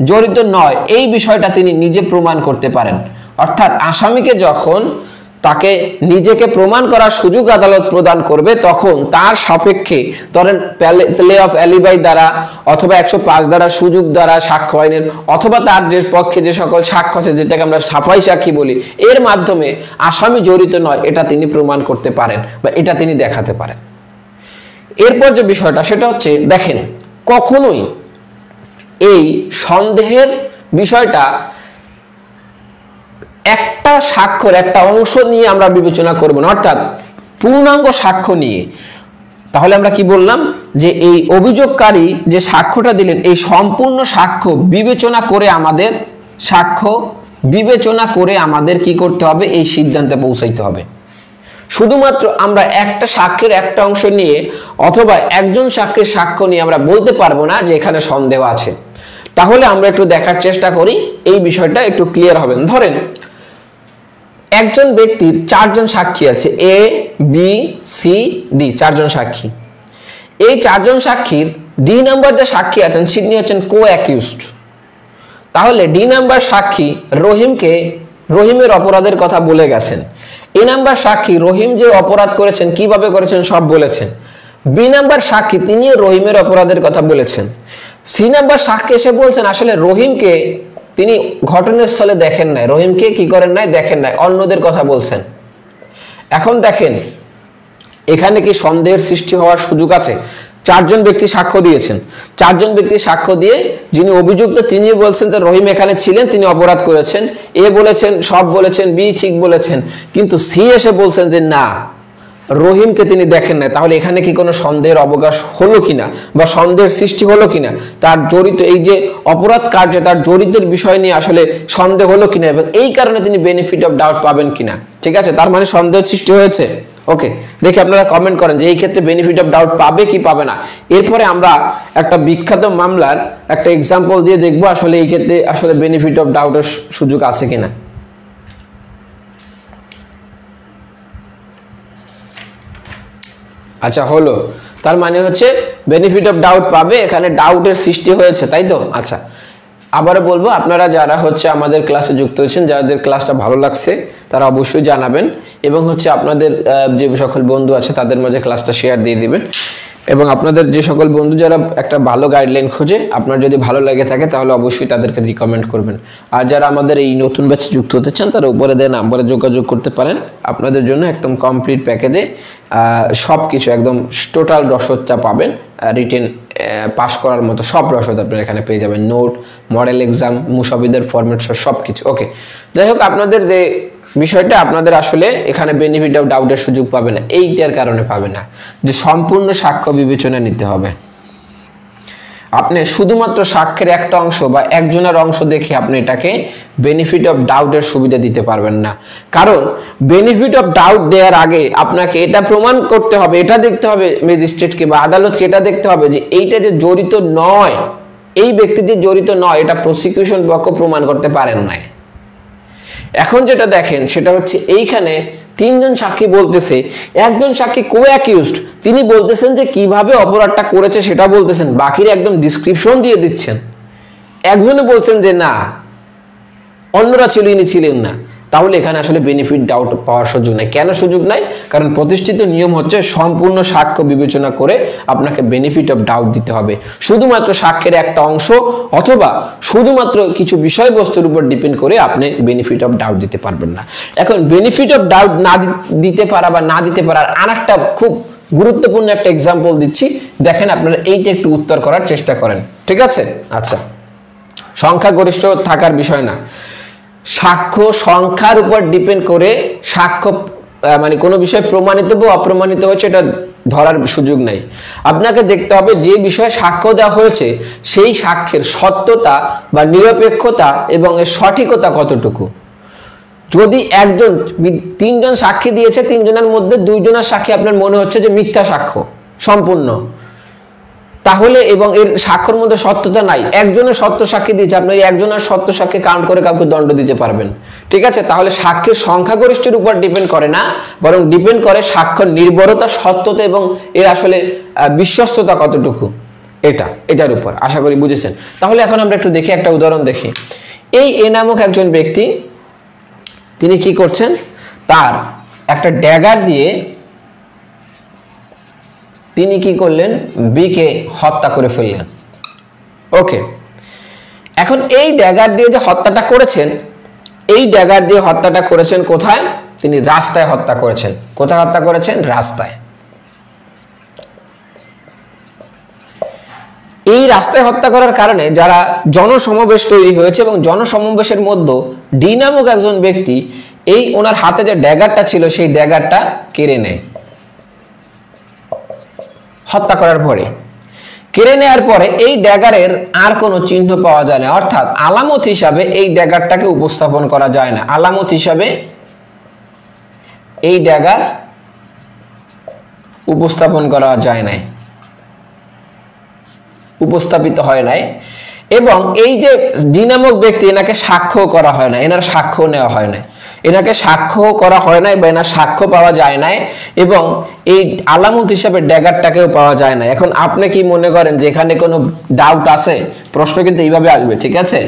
জড়িত নয় এই বিষয়টা তিনি নিজে প্রমাণ করতে পারেন। অর্থাৎ আসামিকে যখন তাকে নিজেকে প্রমাণ করার সুযোগ আদালত প্রদান করবে তখন তার সাপেক্ষে ধরেন প্লে অফ অ্যালিবাই দ্বারা অথবা 105 দ্বারা সুযোগ দ্বারা সাক্ষ্য আইনের অথবা তার যে পক্ষে যে সকল সাক্ষ্য আছে যেটাকে আমরা সাফাই সাক্ষী বলি এর মাধ্যমে আসামি জড়িত নয় এটা তিনি প্রমাণ করতে পারেন বা এটা তিনি দেখাতে পারেন। এরপর যে বিষয়টা সেটা হচ্ছে দেখেন, কখনোই এই সন্দেহের বিষয়টা একটা সাক্ষ্যের একটা অংশ নিয়ে আমরা বিবেচনা করব না, অর্থাৎ পূর্ণাঙ্গ সাক্ষ্য নিয়ে। তাহলে আমরা কি বললাম যে এই অভিযোগকারী যে সাক্ষ্যটা দিলেন এই সম্পূর্ণ সাক্ষ্য বিবেচনা করে আমাদের কি করতে হবে, এই সিদ্ধান্তে পৌঁছাইতে হবে। শুধুমাত্র আমরা একটা সাক্ষ্যের একটা অংশ নিয়ে অথবা একজন সাক্ষীর সাক্ষ্য নিয়ে আমরা বলতে পারবো না যে এখানে সন্দেহ আছে। তাহলে আমরা একটু দেখার চেষ্টা করি, এই বিষয়টা একটু ক্লিয়ার হবে। ধরেন একজন ব্যক্তির 4 জন সাক্ষী আছে, এ বি সি ডি, 4 জন সাক্ষী। এই 4 জন সাক্ষীর ডি নাম্বার যে সাক্ষী আছেন তিনি হচ্ছেন কো অ্যাকিউজড। তাহলে ডি নাম্বার সাক্ষী রহিমের অপরাধের কথা বলে গেছেন। এ নাম্বার সাক্ষী রহিম যে অপরাধ করেছেন কিভাবে করেছেন সব বলেছেন। বি নাম্বার সাক্ষী তিনি রহিমের অপরাধের কথা বলেছেন। সি নাম্বার সাক্ষী এসে বলছেন আসলে রহিমকে তিনি ঘটনাস্থলে দেখেন নাই, রহিমকে কি করেন নাই, দেখেন নাই, অন্যদের কথা বলছেন। এখন দেখেন এখানে কি সন্দেহের সৃষ্টি হওয়ার সুযোগ আছে? 4 জন ব্যক্তি সাক্ষ্য দিয়েছেন, 4 জন ব্যক্তি সাক্ষ্য দিয়ে যিনি অভিযুক্ত তিনি বলছেন যে রহিম এখানে ছিলেন, তিনি অপরাধ করেছেন। এ বলেছেন, সব বলেছেন, বি ঠিক বলেছেন, কিন্তু সি এসে বলছেন যে না, রহিমকে তিনি দেখেন না। তাহলে এখানে কি কোনো সন্দেহের অবকাশ হলো কিনা বা সন্দেহের সৃষ্টি হলো কিনা, তার জড়িত এই যে অপরাধ কার্যে তার জড়িতের বিষয় নিয়ে আসলে সন্দেহ হলো কিনা এবং এই কারণে তিনি বেনিফিট অফ ডাউট পাবেন কিনা। ঠিক আছে, তার মানে সন্দেহের সৃষ্টি হয়েছে। ওকে, দেখে আপনারা কমেন্ট করেন যে এই ক্ষেত্রে বেনিফিট অফ ডাউট পাবে কি পাবে না। এরপরে আমরা একটা বিখ্যাত মামলার একটা এক্সাম্পল দিয়ে দেখবো আসলে এই ক্ষেত্রে আসলে বেনিফিট অফ ডাউটের সুযোগ আছে কিনা। আচ্ছা, হলো, তার মানে হচ্ছে বেনিফিট অফ ডাউট পাবে, এখানে ডাউটের সৃষ্টি হয়েছে, তাই তো। আচ্ছা, আবারও বলবো আপনারা যারা হচ্ছে আমাদের ক্লাসে যুক্ত হয়েছেন, যাদের ক্লাসটা ভালো লাগছে তারা অবশ্যই জানাবেন এবং হচ্ছে আপনাদের যে সকল বন্ধু আছে তাদের মাঝে ক্লাসটা শেয়ার দিয়ে দিবেন এবং আপনাদের যে সকল বন্ধু যারা একটা ভালো গাইডলাইন খোঁজে আপনার যদি ভালো লাগে থাকে তাহলে অবশ্যই তাদেরকে রিকমেন্ড করবেন। আর যারা আমাদের এই নতুন ব্যাচে যুক্ত হতে চান তারা উপরে দেওয়া নাম্বারে যোগাযোগ করতে পারেন। আপনাদের জন্য একদম কমপ্লিট প্যাকেজে সব কিছু একদম টোটাল রসদটা পাবেন, রিটেন পাস করার মতো সব রসদ আপনারা এখানে পেয়ে যাবেন, নোট, মডেল এক্সাম, মুসাবিদের ফরম্যাট সব কিছু। ওকে, যাই হোক, আপনাদের যে বিষয়টা আপনাদের আসলে এখানে বেনিফিট অফ ডাউটের সুযোগ পাবে না, এইটার কারণে পাবে না যে সম্পূর্ণ সাক্ষ্য বিবেচনা নিতে হবে। আপনি শুধুমাত্র সাক্ষ্যের একটা অংশ বা একজনের অংশ দেখে আপনি এটাকে বেনিফিট অফ ডাউটের সুবিধা দিতে পারবেন না। কারণ বেনিফিট অফ ডাউট দেওয়ার আগে আপনাকে এটা প্রমাণ করতে হবে, এটা দেখতে হবে ম্যাজিস্ট্রেটকে বা আদালতকে, এটা দেখতে হবে যে এইটা যে জড়িত নয়, এই ব্যক্তি যে জড়িত নয় এটা প্রসিকিউশন পক্ষ প্রমাণ করতে পারেন নাই। এখন যেটা দেখেন সেটা হচ্ছে এইখানে 3 জন সাক্ষী বলতেছে, একজন সাক্ষী কো অ্যাকিউজড, তিনি বলতেছেন যে কিভাবে অপরাধটা করেছে সেটা বলতেছেন, বাকিরা একদম ডিসক্রিপশন দিয়ে দিচ্ছেন। একজনে বলছেন যে না, অন্যরা ছিল, ইনি ছিলেন না। তাহলে এখানে আসলে বেনিফিট ডাউট পাওয়ার সুযোগ নাই। কেন সুযোগ নাই? কারণ প্রতিষ্ঠিত নিয়ম হচ্ছে সম্পূর্ণ সাক্ষ্য বিবেচনা করে আপনাকে বেনিফিট অফ ডাউট দিতে হবে। শুধুমাত্র সাক্ষ্যের একটা অংশ অথবা শুধুমাত্র কিছু বিষয়বস্তুর উপর ডিপেন্ড করে আপনি বেনিফিট অফ ডাউট দিতে পারবেন না। এখন বেনিফিট অফ ডাউট না দিতে পারা বা না দিতে পারার আরেকটা খুব গুরুত্বপূর্ণ একটা एग्जांपल দিচ্ছি, দেখেন আপনারা এইটা একটু উত্তর করার চেষ্টা করেন, ঠিক আছে? আচ্ছা, সংখ্যাগরিষ্ঠ থাকার বিষয় না, সাক্ষ্য সংখ্যার উপর ডিপেন্ড করে সাক্ষ্য মানে কোনো বিষয় প্রমাণিত বা অপ্রমাণিত হয়েছে এটা ধরার সুযোগ নাই। আপনাকে দেখতে হবে যে বিষয়ে সাক্ষ্য দেওয়া হয়েছে সেই সাক্ষ্যের সত্যতা বা নিরপেক্ষতা এবং এর সঠিকতা কতটুকু। যদি একজন তিনজন সাক্ষী দিয়েছে, তিনজনের মধ্যে দুইজনের সাক্ষী আপনার মনে হচ্ছে যে মিথ্যা সাক্ষ্য সম্পূর্ণ, তাহলে এবং এর সাক্ষ্যের মধ্যে সত্যতা নাই, একজনের সত্য সাক্ষী দিয়েছে, আপনি একজনের সত্য সাক্ষী কাউন্ট করে কাউকে দণ্ড দিতে পারবেন, ঠিক আছে? তাহলে সাক্ষীর সংখ্যাগরিষ্ঠের উপর ডিপেন্ড করে না, বরং ডিপেন্ড করে সাক্ষ্যের নির্ভরতা, সত্যতা এবং এর আসলে বিশ্বস্ততা কতটুকু, এটার উপর। আশা করি বুঝেছেন। তাহলে এখন আমরা একটু দেখি, একটা উদাহরণ দেখি। এই এ নামক একজন ব্যক্তি, তিনি কি করছেন, তার একটা ড্যাগার দিয়ে তিনি কি করলেন, বি কে হত্যা করে ফেললেন। ওকে, এখন এই ড্যাগার দিয়ে যে হত্যাটা করেছেন, এই ড্যাগার দিয়ে হত্যাটা করেছেন কোথায়? তিনি রাস্তায় হত্যা করেছেন। কোথায় হত্যা করেছেন? রাস্তায়। এই রাস্তায় হত্যা করার কারণে যারা জনসমাবেশ তৈরি হয়েছে এবং জনসমাবেশের মধ্যে ডি নামক একজন ব্যক্তি এই ওনার হাতে যে ড্যাগারটা ছিল সেই ড্যাগারটা কেড়ে নেয়। হত্যা করার পরে কেড়ে নেওয়ার পরে এই ড্যাগারের আর কোনো চিহ্ন পাওয়া যায় না, অর্থাৎ আলামত হিসাবে এই ড্যাগারটাকে উপস্থাপন করা যায় না। আলামত হিসাবে এই ড্যাগার উপস্থাপন করা যায় নাই, উপস্থাপিত হয় নাই। এবং এই যে ডি নামক ব্যক্তি, এনাকে সাক্ষ্য করা হয় না, এনার সাক্ষ্য নেওয়া হয় না, এনাকে সাক্ষ্য করা হয় নাই বা এনার সাক্ষ্য পাওয়া যায় নাই, এবং এই আলামত হিসাবে ড্যাগারটাকেও পাওয়া যায় না। এখন আপনি কি মনে করেন যে এখানে কোনো ডাউট আছে? প্রশ্ন কিন্তু এইভাবে আসবে, ঠিক আছে?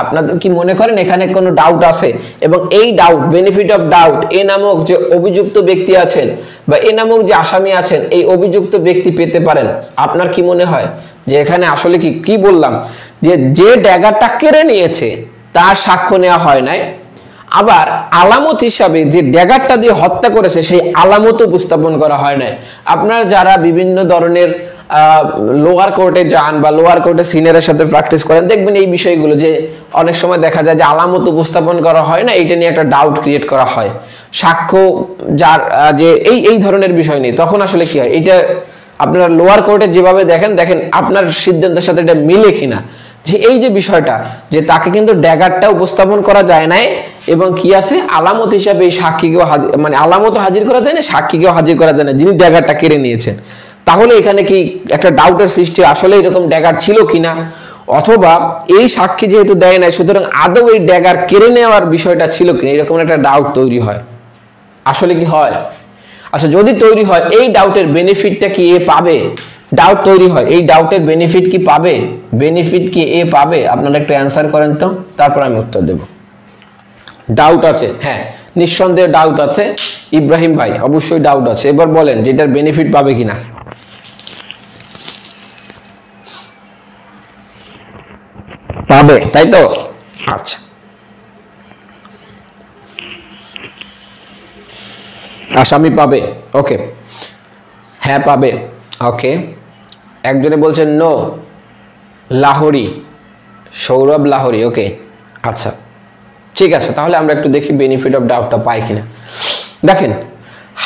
আপনাদের কি মনে করেন এখানে কোনো ডাউট আছে? এবং এই ডাউট, বেনিফিট অফ ডাউট, এ নামক যে অভিযুক্ত ব্যক্তি আছেন বা এ নামক যে আসামি আছেন, এই অভিযুক্ত ব্যক্তি পেতে পারেন? আপনার কি মনে হয় যে এখানে আসলে কি বললাম, যে ড্যাগারটা কেড়ে নিয়েছে তার সাক্ষ্য নেওয়া হয় নাই, আবার আলামত হিসাবে যে ড্যাগারটা দিয়ে হত্যা করেছে সেই আলামত উপস্থাপন করা হয় নাই। আপনারা যারা বিভিন্ন ধরনের লোয়ার কোর্টে যান বা লোয়ার কোর্টে সিনিয়রের সাথে প্র্যাকটিস করেন, দেখবেন এই বিষয়গুলো যে অনেক সময় দেখা যায় যে আলামত উপস্থাপন করা হয় না, এটা নিয়ে একটা ডাউট ক্রিয়েট করা হয়, সাক্ষ্য যার যে এই ধরনের বিষয় নেই, তখন আসলে কি হয়, এটা আপনারা লোয়ার কোর্টে যেভাবে দেখেন আপনার সিদ্ধান্তের সাথে এটা মিলে কিনা, যে এই যে বিষয়টা যে তাকে কিন্তু ড্যাগারটা উপস্থাপন করা যায় নাই এবং কি আছে আলামত হিসাবে এই সাক্ষীকেও হাজির, মানে আলামত হাজির করা যায় না, সাক্ষীকেও হাজির করা যায় না যিনি ড্যাগারটা কেড়ে নিয়েছেন। তাহলে এখানে কি একটা ডাউটের সৃষ্টি, আসলে এরকম ড্যাগার ছিল কিনা, অথবা এই সাক্ষী যেহেতু দেয় নাই সুতরাং আদৌ এই ড্যাগার কেড়ে নেওয়ার বিষয়টা ছিল কিনা, এরকম একটা ডাউট তৈরি হয়। আসলে কি হয়? আচ্ছা, যদি তৈরি হয় এই ডাউটের বেনিফিটটা কি এ পাবে? ডাউট তৈরি হয়, এই ডাউটের বেনিফিট কি পাবে? বেনিফিট কি এ পাবে? আপনারা একটু অ্যান্সার করেন তো, তারপর আমি উত্তর দেব। ডাউট আছে? হ্যাঁ, নিঃসন্দেহে ডাউট আছে। ইব্রাহিম ভাই অবশ্যই ডাউট আছে। এবার বলেন যেটার বেনিফিট পাবে কিনা। পাবে, তাই তো? আচ্ছা, আসামি পাবে। ওকে, হ্যাঁ পাবে। ওকে, একজনে বলছেন নো, লাহোরি, সৌরভ লাহোরি। ওকে, আচ্ছা ঠিক আছে, তাহলে আমরা একটু দেখি বেনিফিট অফ ডাউটটা পাই কিনা। দেখেন,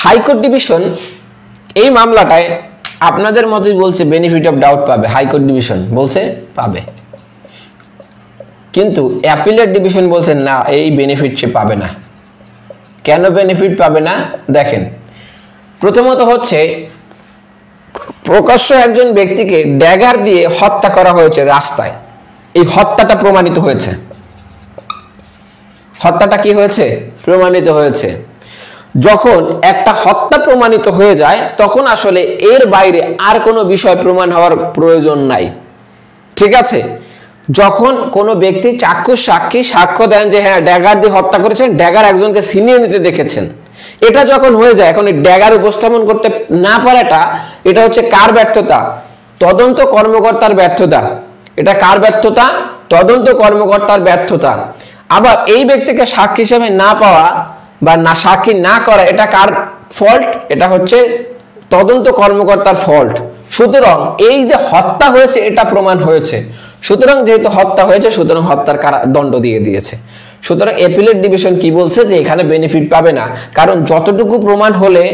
হাইকোর্ট ডিভিশন এই মামলাটায় আপনাদের মতই বলছে বেনিফিট অফ ডাউট পাবে, হাইকোর্ট ডিভিশন বলছে পাবে, কিন্তু অ্যাপিলেট ডিভিশন বলছে না, এই বেনিফিট সে পাবে না। কেন বেনিফিট পাবে না? দেখেন, প্রথমত হচ্ছে প্রকাশ্য একজন ব্যক্তিকে ড্যাগার দিয়ে হত্যা করা হয়েছে রাস্তায়, এই হত্যাটা প্রমাণিত হয়েছে। হত্যাটা কি হয়েছে? প্রমাণিত হয়েছে। যখন একটা হত্যা প্রমাণিত হয়ে যায় তখন আসলে এর বাইরে আর কোনো বিষয় প্রমাণ হওয়ার প্রয়োজন নাই, ঠিক আছে? যখন কোনো ব্যক্তি চাক্ষুষ সাক্ষী সাক্ষ্য দেন যে হ্যাঁ ড্যাগার দিয়ে হত্যা করেছেন, ড্যাগার একজনকে ছিনিয়ে নিতে দেখেছেন, এটা যখন হয়ে যায়, এখন এই ড্যাগার উপস্থাপন করতে না পারাটা, এটা হচ্ছে কার ব্যর্থতা? তদন্ত কর্মকর্তার ব্যর্থতা। এটা কার ব্যর্থতা? তদন্ত কর্মকর্তার ব্যর্থতা। আবার এই ব্যক্তিকে সাক্ষী হিসেবে না পাওয়া বা না সাক্ষী না করা, এটা কার ফল্ট? এটা হচ্ছে তদন্ত কর্মকর্তার ফল্ট। সুতরাং এই যে হত্যা হয়েছে এটা প্রমাণ হয়েছে, সুতরাং যেহেতু হত্যা হয়েছে সুতরাং হত্যার দণ্ড দিয়ে দিয়েছে। সুতরাং অ্যাপিলেট ডিভিশন কি বলছে যে এখানে বেনিফিট পাবে না, কারণ যতটুকু প্রমাণ হলে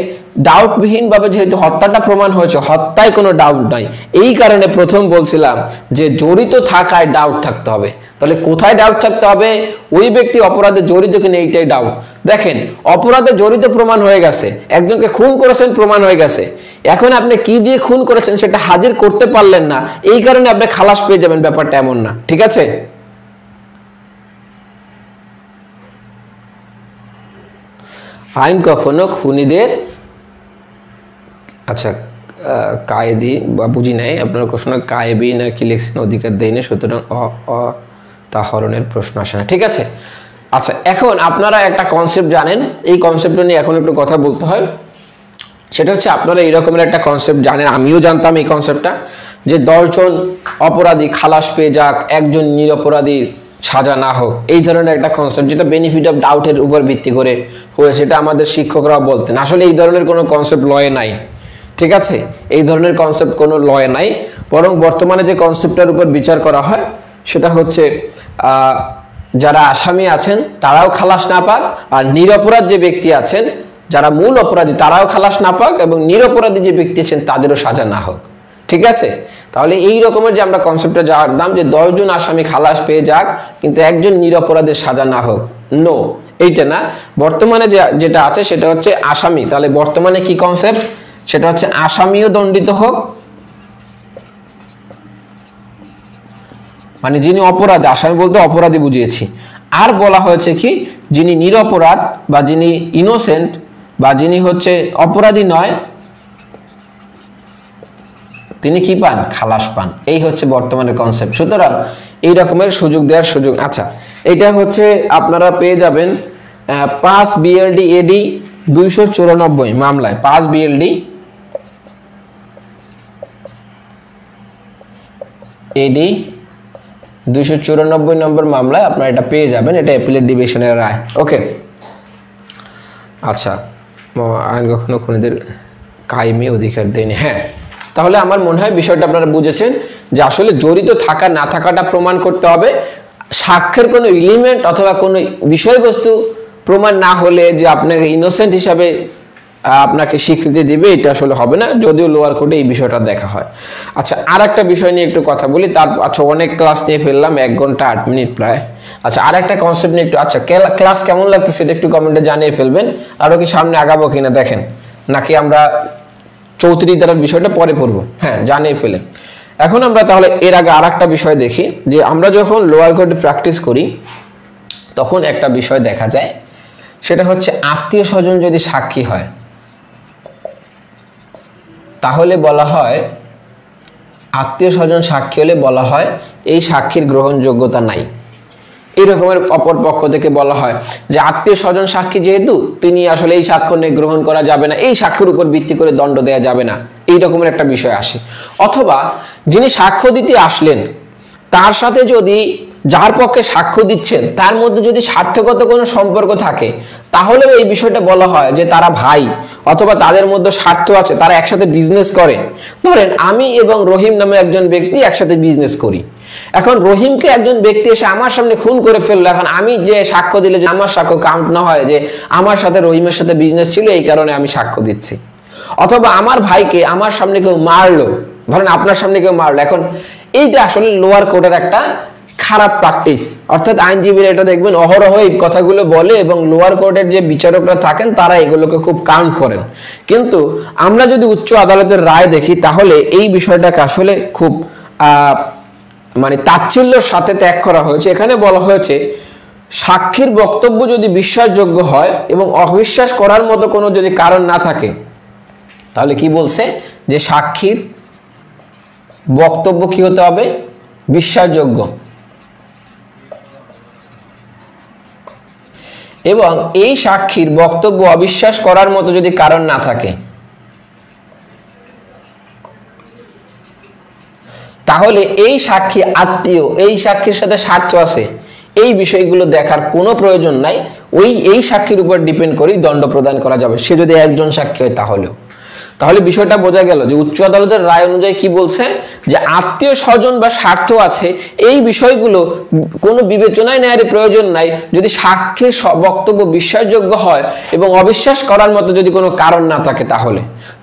ডাউটবিহীন ভাবে যেহেতু হত্যাটা প্রমাণ হয়েছে, হত্যায় কোনো ডাউট নাই, এই কারণে প্রথম বলছিলাম যে জড়িত থাকায় ডাউট থাকতে হবে। তাহলে কোথায় ডাউট থাকতে হবে? ওই ব্যক্তি অপরাধে জড়িত কিনা এইটাই ডাউট। দেখেন অপরাধে জড়িত প্রমাণ হয়ে গেছে, একজনকে খুন করেছেন প্রমাণ হয়ে গেছে, এখন আপনি কি দিয়ে খুন করেছেন সেটা হাজির করতে পারলেন না, এই কারণে আপনি খালাস পেয়ে যাবেন, ব্যাপারটা এমন না। ঠিক আছে? আইন কখনো খুনিদের আচ্ছা কায়েদি বা বুঝি নাই আপনার প্রশ্ন, কায়েবি না কি লিখছেন, অধিকার দেয় না, সুতরাং তাহরণের প্রশ্ন আসে না। ঠিক আছে, আচ্ছা এখন আপনারা একটা কনসেপ্ট জানেন, এই কনসেপ্টটা নিয়ে এখন একটু কথা বলতে হয়। সেটা হচ্ছে আপনারা এইরকমের একটা কনসেপ্ট জানেন, আমিও জানতাম এই কনসেপ্টটা, যে 10 জন অপরাধী খালাস পেয়ে যাক, একজন নিরপরাধীর সাজা না হোক, এই ধরনের একটা কনসেপ্ট যেটা বেনিফিট অফ ডাউটের উপর ভিত্তি করে হয়েছে, সেটা আমাদের শিক্ষকরা বলতেন। আসলে এই ধরনের কোনো কনসেপ্ট লয়ে নাই। ঠিক আছে, এই ধরনের কনসেপ্ট কোনো লয়ে নাই, বরং বর্তমানে যে কনসেপ্টের উপর বিচার করা হয় সেটা হচ্ছে যারা আসামি আছেন তারাও খালাস না পাক, আর নিরপরাধ যে ব্যক্তি আছেন যারা মূল অপরাধী তারাও খালাস না পাক, এবং নিরপরাধী যে ব্যক্তি আছেন তাদেরও সাজা না হোক। ঠিক আছে, তাহলে এই রকমের যে আমরা কনসেপ্টটা জানতাম যে 10 জন আসামি খালাস পেয়ে যাক কিন্তু একজন নিরপরাধের সাজা না হোক, নো, এইটা না। বর্তমানে যেটা আছে সেটা হচ্ছে আসামি, তাহলে বর্তমানে কি কনসেপ্ট, সেটা হচ্ছে আসামিও দণ্ডিত হোক, মানে যিনি অপরাধী, আসামি বলতে অপরাধী বুঝিয়েছি, আর বলা হয়েছে কি যিনি নিরপরাধ বা যিনি ইনোসেন্ট বা যিনি হচ্ছে অপরাধী নয় তিনি কি পান, খালাস পান। এই হচ্ছে বর্তমানের কনসেপ্ট। সুতরাং এই রকমের সুযোগ দেওয়ার সুযোগ। আচ্ছা, এটা হচ্ছে আপনারা পেয়ে যাবেন 5 BLD AD 294 মামলায়, 5 BLD AD 294 নম্বর মামলায় আপনারা এটা পেয়ে যাবেন, এটা অ্যাপিলেট ডিভিশনের রায়। ওকে, আচ্ছা, আইন কখনো খুনিদের কায়েমি অধিকার দেয়নি। হ্যাঁ, তাহলে আমার মনে হয় বিষয়টা আপনারা বুঝেছেন যে আসলে জড়িত থাকা না থাকাটা প্রমাণ করতে হবে। সাক্ষ্যের কোনো এলিমেন্ট অথবা কোনো বিষয়বস্তু প্রমাণ না হলে যে আপনাকে ইনোসেন্ট হিসাবে আপনাকে স্বীকৃতি দিবে এটা আসলে হবে না, যদিও লোয়ার কোর্টে এই বিষয়টা দেখা হয়। আচ্ছা, আর একটা বিষয় নিয়ে একটু কথা বলি, তার আচ্ছা অনেক ক্লাস নিয়ে ফেললাম, 1 ঘন্টা 8 মিনিট প্রায়। আচ্ছা, আর একটা কনসেপ্ট নিয়ে একটু, আচ্ছা ক্লাস কেমন লাগছে সেটা একটু কমেন্টে জানিয়ে ফেলবেন। আরও কি সামনে আগাবো কিনা দেখেন, নাকি আমরা 34 ধারার বিষয়টা পরে পড়বো, হ্যাঁ জানিয়ে ফেলেন। এখন আমরা তাহলে এর আগে আর একটা বিষয় দেখি, যে আমরা যখন লোয়ার কোর্টে প্র্যাকটিস করি তখন একটা বিষয় দেখা যায়, সেটা হচ্ছে আত্মীয় স্বজন যদি সাক্ষী হয় তাহলে বলা হয়, আত্মীয় স্বজন সাক্ষী হলে বলা হয় এই সাক্ষীর গ্রহণযোগ্যতা নাই। এই রকমের অপর পক্ষ থেকে বলা হয় যে আত্মীয় স্বজন সাক্ষী যেহেতু তিনি আসলে এই সাক্ষ্য নিয়ে গ্রহণ করা যাবে না, এই সাক্ষ্যের উপর ভিত্তি করে দণ্ড দেওয়া যাবে না, এই রকমের একটা বিষয় আসে। অথবা যিনি সাক্ষ্য দিতে আসলেন তার সাথে যদি যার পক্ষে সাক্ষ্য দিচ্ছেন তার মধ্যে যদি স্বার্থগত কোনো সম্পর্ক থাকে তাহলেও এই বিষয়টা বলা হয় যে তারা ভাই, অথবা তাদের মধ্যে স্বার্থ আছে, তারা একসাথে বিজনেস করে। ধরেন আমি এবং রহিম নামে একজন ব্যক্তি একসাথে বিজনেস করি, এখন রহিমকে একজন ব্যক্তি এসে আমার সামনে খুন করে ফেললো, এখন আমি যে সাক্ষ্য দিলে যে আমার সাক্ষ্য কাউন্ট না হয় যে আমার সাথে রহিমের সাথে বিজনেস ছিল এই কারণে আমি সাক্ষ্য দিচ্ছি। অথবা আমার ভাইকে আমার সামনে কেউ মারলো, ধরেন আপনার সামনে কেউ মারলো, এখন এইটা আসলে লোয়ার কোর্টের একটা খারাপ প্র্যাকটিস, অর্থাৎ আইনজীবীরা এটা দেখবেন অহরহ এই কথাগুলো বলে এবং লোয়ার কোর্টের যে বিচারকরা থাকেন তারা এগুলোকে খুব কাউন্ট করেন। কিন্তু আমরা যদি উচ্চ আদালতের রায় দেখি তাহলে এই বিষয়টাকে আসলে খুব মানে তাচ্ছিল্যের সাথে ত্যাগ করা হয়েছে। এখানে বলা হয়েছে সাক্ষীর বক্তব্য যদি বিশ্বাসযোগ্য হয় এবং অবিশ্বাস করার মতো কোনো যদি কারণ না থাকে তাহলে কি বলছে যে সাক্ষীর বক্তব্য কি হতে হবে, বিশ্বাসযোগ্য, এবং এই সাক্ষীর বক্তব্য অবিশ্বাস করার মতো যদি কারণ না থাকে তাহলে এই সাক্ষী আত্মীয়, এই সাক্ষীর সাথে স্বার্থ আছে, এই বিষয়গুলো দেখার কোনো প্রয়োজন নাই, এই সাক্ষীর উপর ডিপেন্ড করেই দণ্ড প্রদান করা যাবে, সে যদি একজন সাক্ষী হয় তাহলেও। তাহলে বিষয়টা বোঝা গেল যে উচ্চ আদালতের রায় অনুযায়ী কি বলছে যে আত্মীয় স্বজন বা স্বার্থ আছে এই বিষয়গুলো কোনো বিবেচনায় নেওয়ার প্রয়োজন নাই যদি সাক্ষীর বক্তব্য বিশ্বাসযোগ্য হয় এবং অবিশ্বাস করার মতো যদি কোনো কারণ না থাকে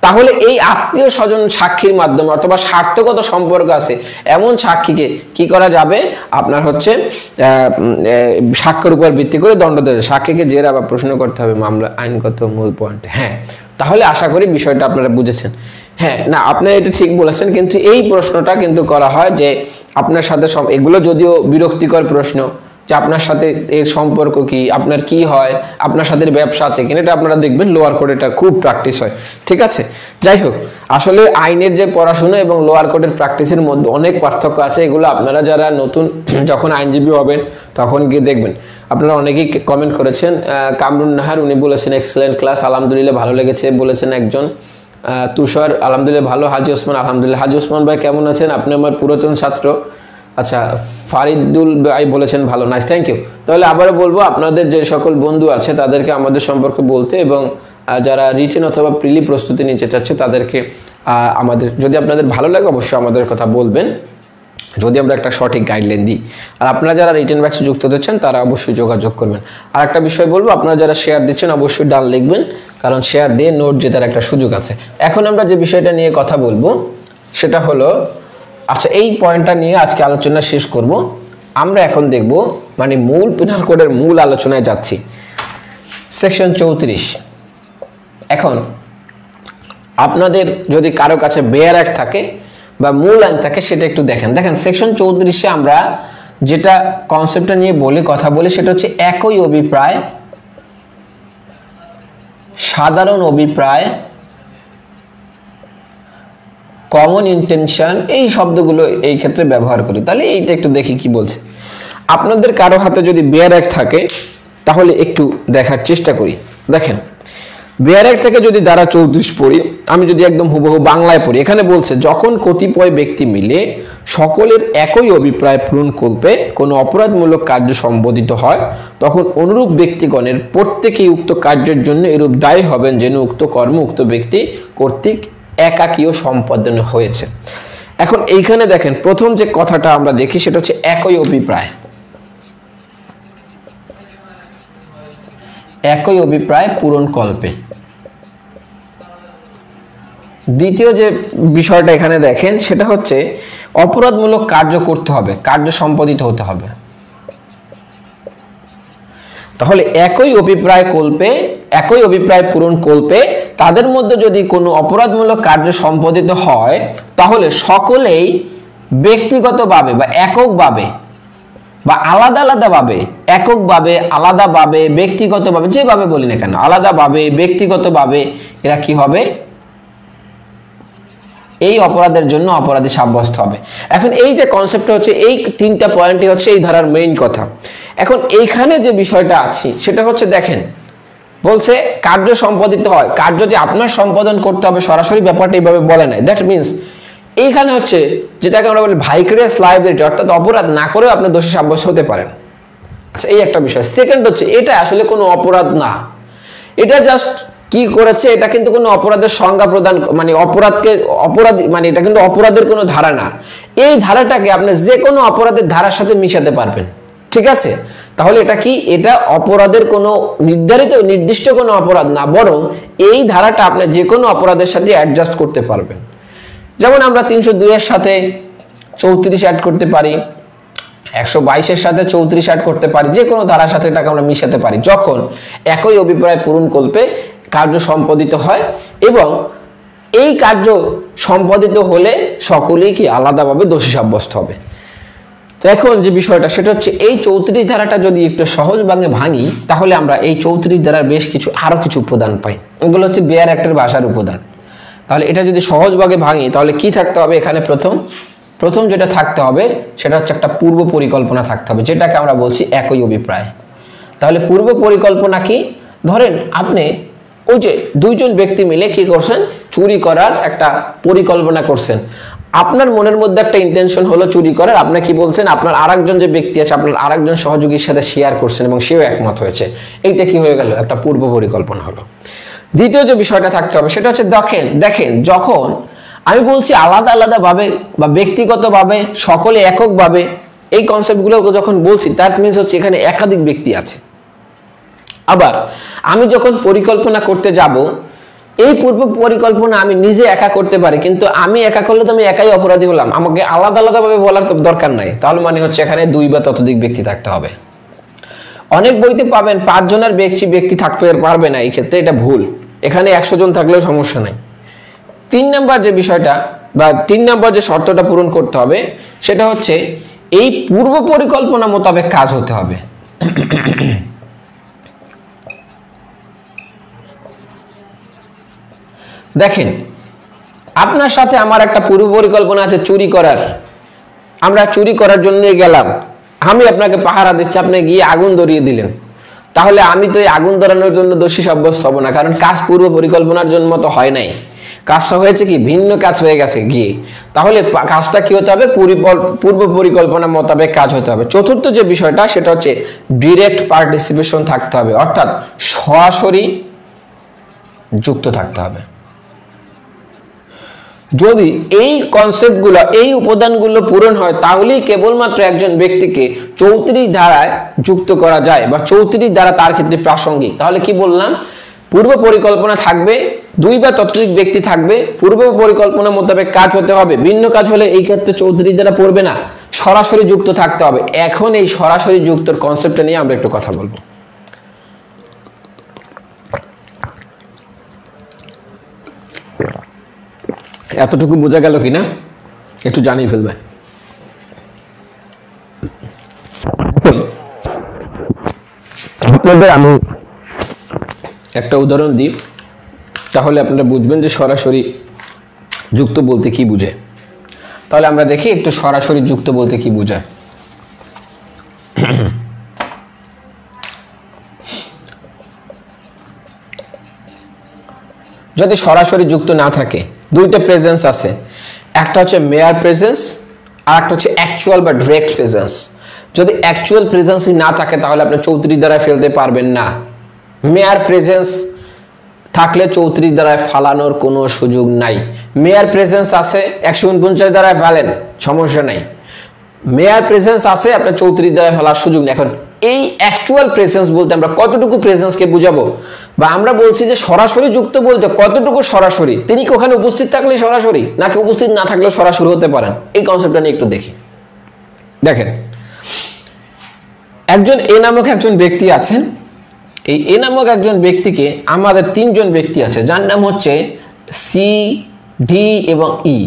তাহলে এই আত্মীয় স্বজন সাক্ষীর মাধ্যমে অথবা স্বার্থগত সম্পর্ক আছে এমন সাক্ষীকে কি করা যাবে আপনার হচ্ছে সাক্ষ্যের উপর ভিত্তি করে দণ্ড দেওয়া সাক্ষীকে জেরা বা প্রশ্ন করতে হবে মামলা আইনগত মূল পয়েন্ট। হ্যাঁ, তাহলে আশা করি বিষয়টা আপনারা বুঝেছেন। হ্যাঁ, না আপনি এটা ঠিক বলেছেন, কিন্তু এই প্রশ্নটা কিন্তু করা হয় যে আপনার সাথে এগুলো যদিও বিরক্তিকর প্রশ্ন যে আপনার সাথে এর সম্পর্ক কি, আপনার কি হয়, আপনার সাথে ব্যবসা আছে কিনা, এটা আপনারা দেখবেন লোয়ার কোর্টে এটা খুব প্র্যাকটিস হয়। ঠিক আছে, যাই হোক, আসলে আইনের যে পড়াশোনা এবং লোয়ার কোর্টের প্র্যাকটিসের মধ্যে অনেক পার্থক্য আছে। এগুলো আপনারা যারা নতুন যখন আইনজীবী হবেন তখন গিয়ে দেখবেন। আপনারা অনেকেই কমেন্ট করেছেন, কামরুন নাহার উনি বলেছেন এক্সেলেন্ট ক্লাস, আলহামদুলিল্লাহ ভালো লেগেছে বলেছেন একজন। তুষার আলহামদুলিল্লাহ ভালো। হাজি ওসমান আলহামদুলিল্লাহ। হাজি ওসমান ভাই কেমন আছেন? আপনি আমার পুরাতন ছাত্র। আচ্ছা, ফারিদুল ভাই বলেছেন ভালো, নাইস, থ্যাংক ইউ। তাহলে আবারও বলবো আপনাদের যে সকল বন্ধু আছে তাদেরকে আমাদের সম্পর্কে বলতে, এবং যারা রিটেন অথবা প্রিলি প্রস্তুতি নিতে চাচ্ছে তাদেরকে আমাদের, যদি আপনাদের ভালো লাগে অবশ্যই আমাদের কথা বলবেন যদি আমরা একটা সঠিক গাইডলাইন দিই। আর আপনারা যারা রিটেন ব্যাচে যুক্ত হচ্ছেন তারা অবশ্যই যোগাযোগ করবেন। আর একটা বিষয় বলবো, আপনারা যারা শেয়ার দিচ্ছেন অবশ্যই ডান লিখবেন, কারণ শেয়ার দিয়ে নোট জেতার একটা সুযোগ আছে। এখন আমরা যে বিষয়টা নিয়ে কথা বলবো সেটা হলো, আচ্ছা এই পয়েন্টটা নিয়ে আজকে আলোচনা শেষ করব। আমরা এখন দেখব মানে মূল পেনাল কোডের মূল আলোচনায় যাচ্ছি, সেকশন 34। এখন আপনাদের যদি কারো কাছে বেয়ার অ্যাক্ট থাকে বা মূল আইন থাকে সেটা একটু দেখেন। সেকশন 34-এ আমরা যেটা কনসেপ্টটা নিয়ে কথা বলি সেটা হচ্ছে একই অভিপ্রায়, সাধারণ অভিপ্রায়, কমন ইন্টেনশন, এই শব্দগুলো এই ক্ষেত্রে ব্যবহার করি। তাহলে এইটা একটু দেখি কি বলছে। আপনাদের কারো হাতে যদি বেয়ার অ্যাক্ট থাকে তাহলে একটু দেখার চেষ্টা করি। দেখেন, বেয়ার অ্যাক্ট থেকে যদি ধারা 34 পড়ি, আমি যদি একদম হুবহু বাংলায় পড়ি, এখানে বলছে যখন কতিপয় ব্যক্তি মিলে সকলের একই অভিপ্রায় পূরণকল্পে কোনো অপরাধমূলক কার্য সম্পাদিত হয় তখন অনুরূপ ব্যক্তিগণের প্রত্যেকেই উক্ত কার্যের জন্য এরূপ দায়ী হবেন যেন উক্ত কর্ম উক্ত ব্যক্তি কর্তৃক একাকীয় সম্পাদন হয়েছে। এখন এইখানে দেখেন প্রথম যে কথাটা আমরা দেখি সেটা হচ্ছে একই অভিপ্রায়, একই অভিপ্রায় পূরণকল্পে। দ্বিতীয় যে বিষয়টা এখানে দেখেন সেটা হচ্ছে অপরাধমূলক কার্য করতে হবে, কার্য সম্পাদিত হতে হবে। তাহলে একই অভিপ্রায় কল্পে, একই অভিপ্রায় পূরণ কল্পে তাদের মধ্যে যদি কোনো অপরাধমূলক কার্য সম্পাদিত হয় তাহলে সকলেই ব্যক্তিগতভাবে বা এককভাবে বা আলাদা আলাদাভাবে, এককভাবে, আলাদাভাবে, ব্যক্তিগতভাবে, যেভাবে বলি না কেন, আলাদাভাবে, ব্যক্তিগতভাবে, এরা কি হবে? এই অপরাধের জন্য অপরাধী সাব্যস্ত হবে। এখন এই যে কনসেপ্টটা হচ্ছে, এই তিনটা পয়েন্টই হচ্ছে এই ধারার মেইন কথা। এখন এইখানে যে বিষয়টা আছে সেটা হচ্ছে দেখেন, বলছে কার্য সম্পাদিত হয়, কার্য যে আপনার সম্পাদন করতে হবে সরাসরি ব্যাপারটা এইভাবে বলে নাই। দ্যাট মিনস এইখানে হচ্ছে যেটাকে আমরা বলি ভাইকারিয়াস লায়াবিলিটি, অর্থাৎ অপরাধ না করেও আপনি দোষী সাব্যস্ত হতে পারেন। আচ্ছা, এই একটা বিষয়। সেকেন্ড হচ্ছে এটা আসলে কোনো অপরাধ না, এটা জাস্ট কি করেছে, এটা কিন্তু কোনো অপরাধের সংজ্ঞা প্রদান, মানে অপরাধকে অপরাধ, মানে এটা কিন্তু অপরাধের কোনো ধারা না। এই ধারাটাকে আপনি যে কোনো অপরাধের ধারার সাথে মিশাতে পারবেন। ঠিক আছে, তাহলে এটা কি, এটা অপরাধের কোনো নির্দিষ্ট কোনো অপরাধ না, বরং এই ধারাটা আপনি যে কোনো অপরাধের সাথে অ্যাডজাস্ট করতে পারবেন। যেমন আমরা 302-এর সাথে 34 অ্যাড করতে পারি, 122-এর সাথে 34 অ্যাড করতে পারি, যে কোনো ধারার সাথে এটাকে আমরা মিশাতে পারি যখন একই অভিপ্রায় পূরণকল্পে কার্য সম্পাদিত হয় এবং এই কার্য সম্পাদিত হলে সকলেই কি আলাদাভাবে দোষী সাব্যস্ত হবে। তো এখন যে বিষয়টা সেটা হচ্ছে এই 34 ধারাটা যদি একটু সহজ ভাঙে ভাঙি তাহলে আমরা এই 34 ধারার বেশ কিছু আরো কিছু উপাদান পাই। এগুলো হচ্ছে বেয়ার অ্যাক্টের ভাষার উপাদান। তাহলে এটা যদি সহজভাবে ভাঙি তাহলে কি থাকতে হবে এখানে? প্রথম যেটা থাকতে হবে সেটা হচ্ছে একটা পূর্ব পরিকল্পনা থাকতে হবে, যেটাকে আমরা বলছি একই অভিপ্রায়। তাহলে পূর্ব পরিকল্পনা কি? ধরেন আপনি ওই যে দুইজন ব্যক্তি মিলে কি করছেন, চুরি করার একটা পরিকল্পনা করছেন। আপনার মনের মধ্যে একটা ইন্টেনশন হলো চুরি করার, আপনি কি বলছেন, আপনার আরেকজন যে ব্যক্তি আছে আপনার আরেকজন সহযোগীর সাথে শেয়ার করছেন এবং সেও একমত হয়েছে। এইটা কি হয়ে গেল? একটা পূর্ব পরিকল্পনা হলো। দ্বিতীয় যে বিষয়টা থাকতে হবে সেটা হচ্ছে দেখেন যখন আমি বলছি আলাদা আলাদা ভাবে বা ব্যক্তিগতভাবে সকলে এককভাবে, এই কনসেপ্টগুলো যখন বলছি দ্যাট মিনস হচ্ছে এখানে একাধিক ব্যক্তি আছে। আবার আমি যখন পরিকল্পনা করতে যাব, এই পূর্ব পরিকল্পনা আমি নিজে একা করতে পারি, কিন্তু আমি একা করলে তো আমি একাই অপরাধী হলাম, আমাকে আলাদা আলাদাভাবে বলার তো দরকার নাই। তাহলে মানে হচ্ছে এখানে 2 বা ততোধিক ব্যক্তি থাকতে হবে। অনেক বইতে পাবেন 5 জনের ব্যক্তি থাকতে পারবে না, এই ক্ষেত্রে এটা ভুল। এখানে 100 জন থাকলেও সমস্যা নাই। 3 নাম্বার যে বিষয়টা বা 3 নাম্বার যে শর্তটা পূরণ করতে হবে সেটা হচ্ছে এই পূর্ব পরিকল্পনা মোতাবেক কাজ হতে হবে। দেখেন আপনার সাথে আমার একটা পূর্ব পরিকল্পনা আছে চুরি করার, আমরা চুরি করার জন্য গেলাম, আমি আপনাকে পাহারা দিচ্ছি, আপনি গিয়ে আগুন ধরিয়ে দিলেন, তাহলে আমি তো এই আগুন ধরানোর জন্য দোষী সাব্যস্ত হব না, কারণ কাজ পূর্ব পরিকল্পনার জন্য মতো হয় নাই, কাজটা হয়েছে কি ভিন্ন কাজ হয়ে গেছে গিয়ে। তাহলে কাজটা কি হতে হবে, পূর্ব পরিকল্পনা মোতাবেক কাজ হতে হবে। চতুর্থ যে বিষয়টা সেটা হচ্ছে ডিরেক্ট পার্টিসিপেশন থাকতে হবে, অর্থাৎ সরাসরি যুক্ত থাকতে হবে। যদি এই কনসেপ্টগুলো এই উপাদানগুলো পূরণ হয় তাহলেই কেবলমাত্র একজন ব্যক্তিকে 34 ধারায় যুক্ত করা যায় বা 34 ধারা তার ক্ষেত্রে প্রাসঙ্গিক। তাহলে কি বললাম, পূর্ব পরিকল্পনা থাকবে, 2 বা ততোধিক ব্যক্তি থাকবে, পূর্ব পরিকল্পনা মোতাবেক কাজ হতে হবে, ভিন্ন কাজ হলে এই ক্ষেত্রে 34 ধারা পড়বে না, সরাসরি যুক্ত থাকতে হবে। এখন এই সরাসরি যুক্তর কনসেপ্টটা নিয়ে আমরা একটু কথা বলবো। এতটুকু বোঝা গেল কিনা একটু জানিয়ে ফেলবেন। আপনাদের আমি একটা উদাহরণ দিই, তাহলে আপনারা বুঝবেন যে সরাসরি যুক্ত বলতে কি বুঝে। তাহলে আমরা দেখি একটু সরাসরি যুক্ত বলতে কি বোঝায়। যদি সরাসরি যুক্ত না থাকে, 2টা প্রেজেন্স আছে, একটা হচ্ছে মেয়ার প্রেজেন্স আর একটা হচ্ছে অ্যাকচুয়াল বা ডাইরেক্ট প্রেজেন্স। যদি অ্যাকচুয়াল প্রেজেন্সই না থাকে তাহলে আপনি 34 দ্বারায় ফেলতে পারবেন না। মেয়ার প্রেজেন্স থাকলে 34 দ্বারায় ফালানোর কোনো সুযোগ নাই। মেয়ার প্রেজেন্স আছে 149 দ্বারায় ফেলেন, সমস্যা নাই। মেয়ার প্রেজেন্স আছে আপনার 34 দ্বারায় ফেলার সুযোগ নেই। এখন এই অ্যাকচুয়াল প্রেজেন্স বলতে আমরা কতটুকু প্রেজেন্সকে বুঝাবো, বা আমরা বলছি যে সরাসরি যুক্ত বলতে কতটুকু সরাসরি, তিনি কি ওখানে উপস্থিত থাকলে সরাসরি, নাকি উপস্থিত না থাকলেও সরাসরি হতে পারেন, এই কনসেপ্টটা নিয়ে একটু দেখি। দেখেন একজন এ নামক একজন ব্যক্তি আছেন, এই এ নামক একজন ব্যক্তিকে আমাদের 3 জন ব্যক্তি আছে যার নাম হচ্ছে সি, ডি এবং ই।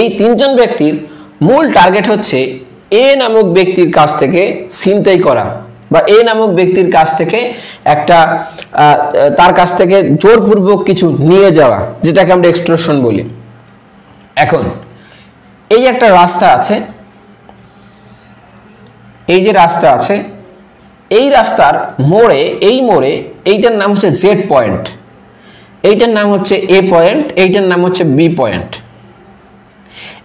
এই 3 জন ব্যক্তির মূল টার্গেট হচ্ছে এ নামক ব্যক্তির কাছ থেকে ছিনতাই করা বা এ নামক ব্যক্তির কাছ থেকে একটা তার কাছ থেকে জোরপূর্বক কিছু নিয়ে যাওয়া, যেটাকে আমরা এক্সটর্শন বলি। এখন এই একটা রাস্তা আছে, এই যে রাস্তা আছে, এই রাস্তার মোড়ে এইটার নাম হচ্ছে জেড পয়েন্ট, এইটার নাম হচ্ছে এ পয়েন্ট, এইটার নাম হচ্ছে বি পয়েন্ট।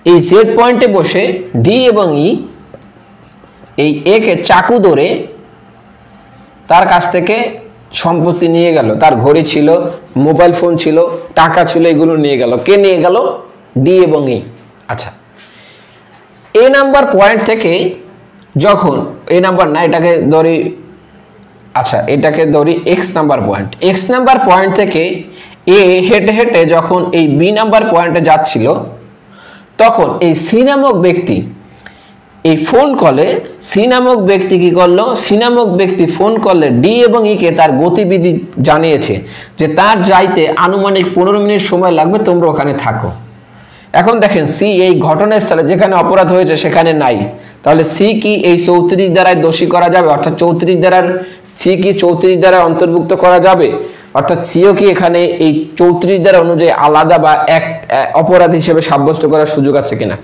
এই জেড পয়েন্টে বসে ডি এবং ই এই এ কে চাকু ধরে তার কাছ থেকে সম্পত্তি নিয়ে গেল, তার ঘড়ি ছিল, মোবাইল ফোন ছিল, টাকা ছিল, এগুলো নিয়ে গেল। কে নিয়ে গেল? ডি এবং ই। আচ্ছা, এ নাম্বার পয়েন্ট থেকে যখন এ নাম্বার না, এটাকে ধরি, আচ্ছা এটাকে ধরি x number point, x number point থেকে এ হেঁটে হেঁটে যখন এই বি নাম্বার পয়েন্টে যাচ্ছিল, তখন এই সি নামক ব্যক্তি এই ফোন কলে, সি নামক ব্যক্তি কি করলো, সি নামক ব্যক্তি ফোন কলে ডি এবং ই কে তার গতিবিধি জানিয়েছে যে তার যাইতে আনুমানিক 15 মিনিট সময় লাগবে, তোমরা ওখানে থাকো। এখন দেখেন সি এই ঘটনাস্থলে যেখানে অপরাধ হয়েছে সেখানে নাই, তাহলে সি কি এই 34 দ্বারায় দোষী করা যাবে? অর্থাৎ 34 দ্বারার সি কি 34 দ্বারা অন্তর্ভুক্ত করা যাবে? অর্থাৎ সিও কি এখানে এই 34 দ্বারা অনুযায়ী আলাদা বা এক অপরাধ হিসেবে সাব্যস্ত করার সুযোগ আছে কিনা?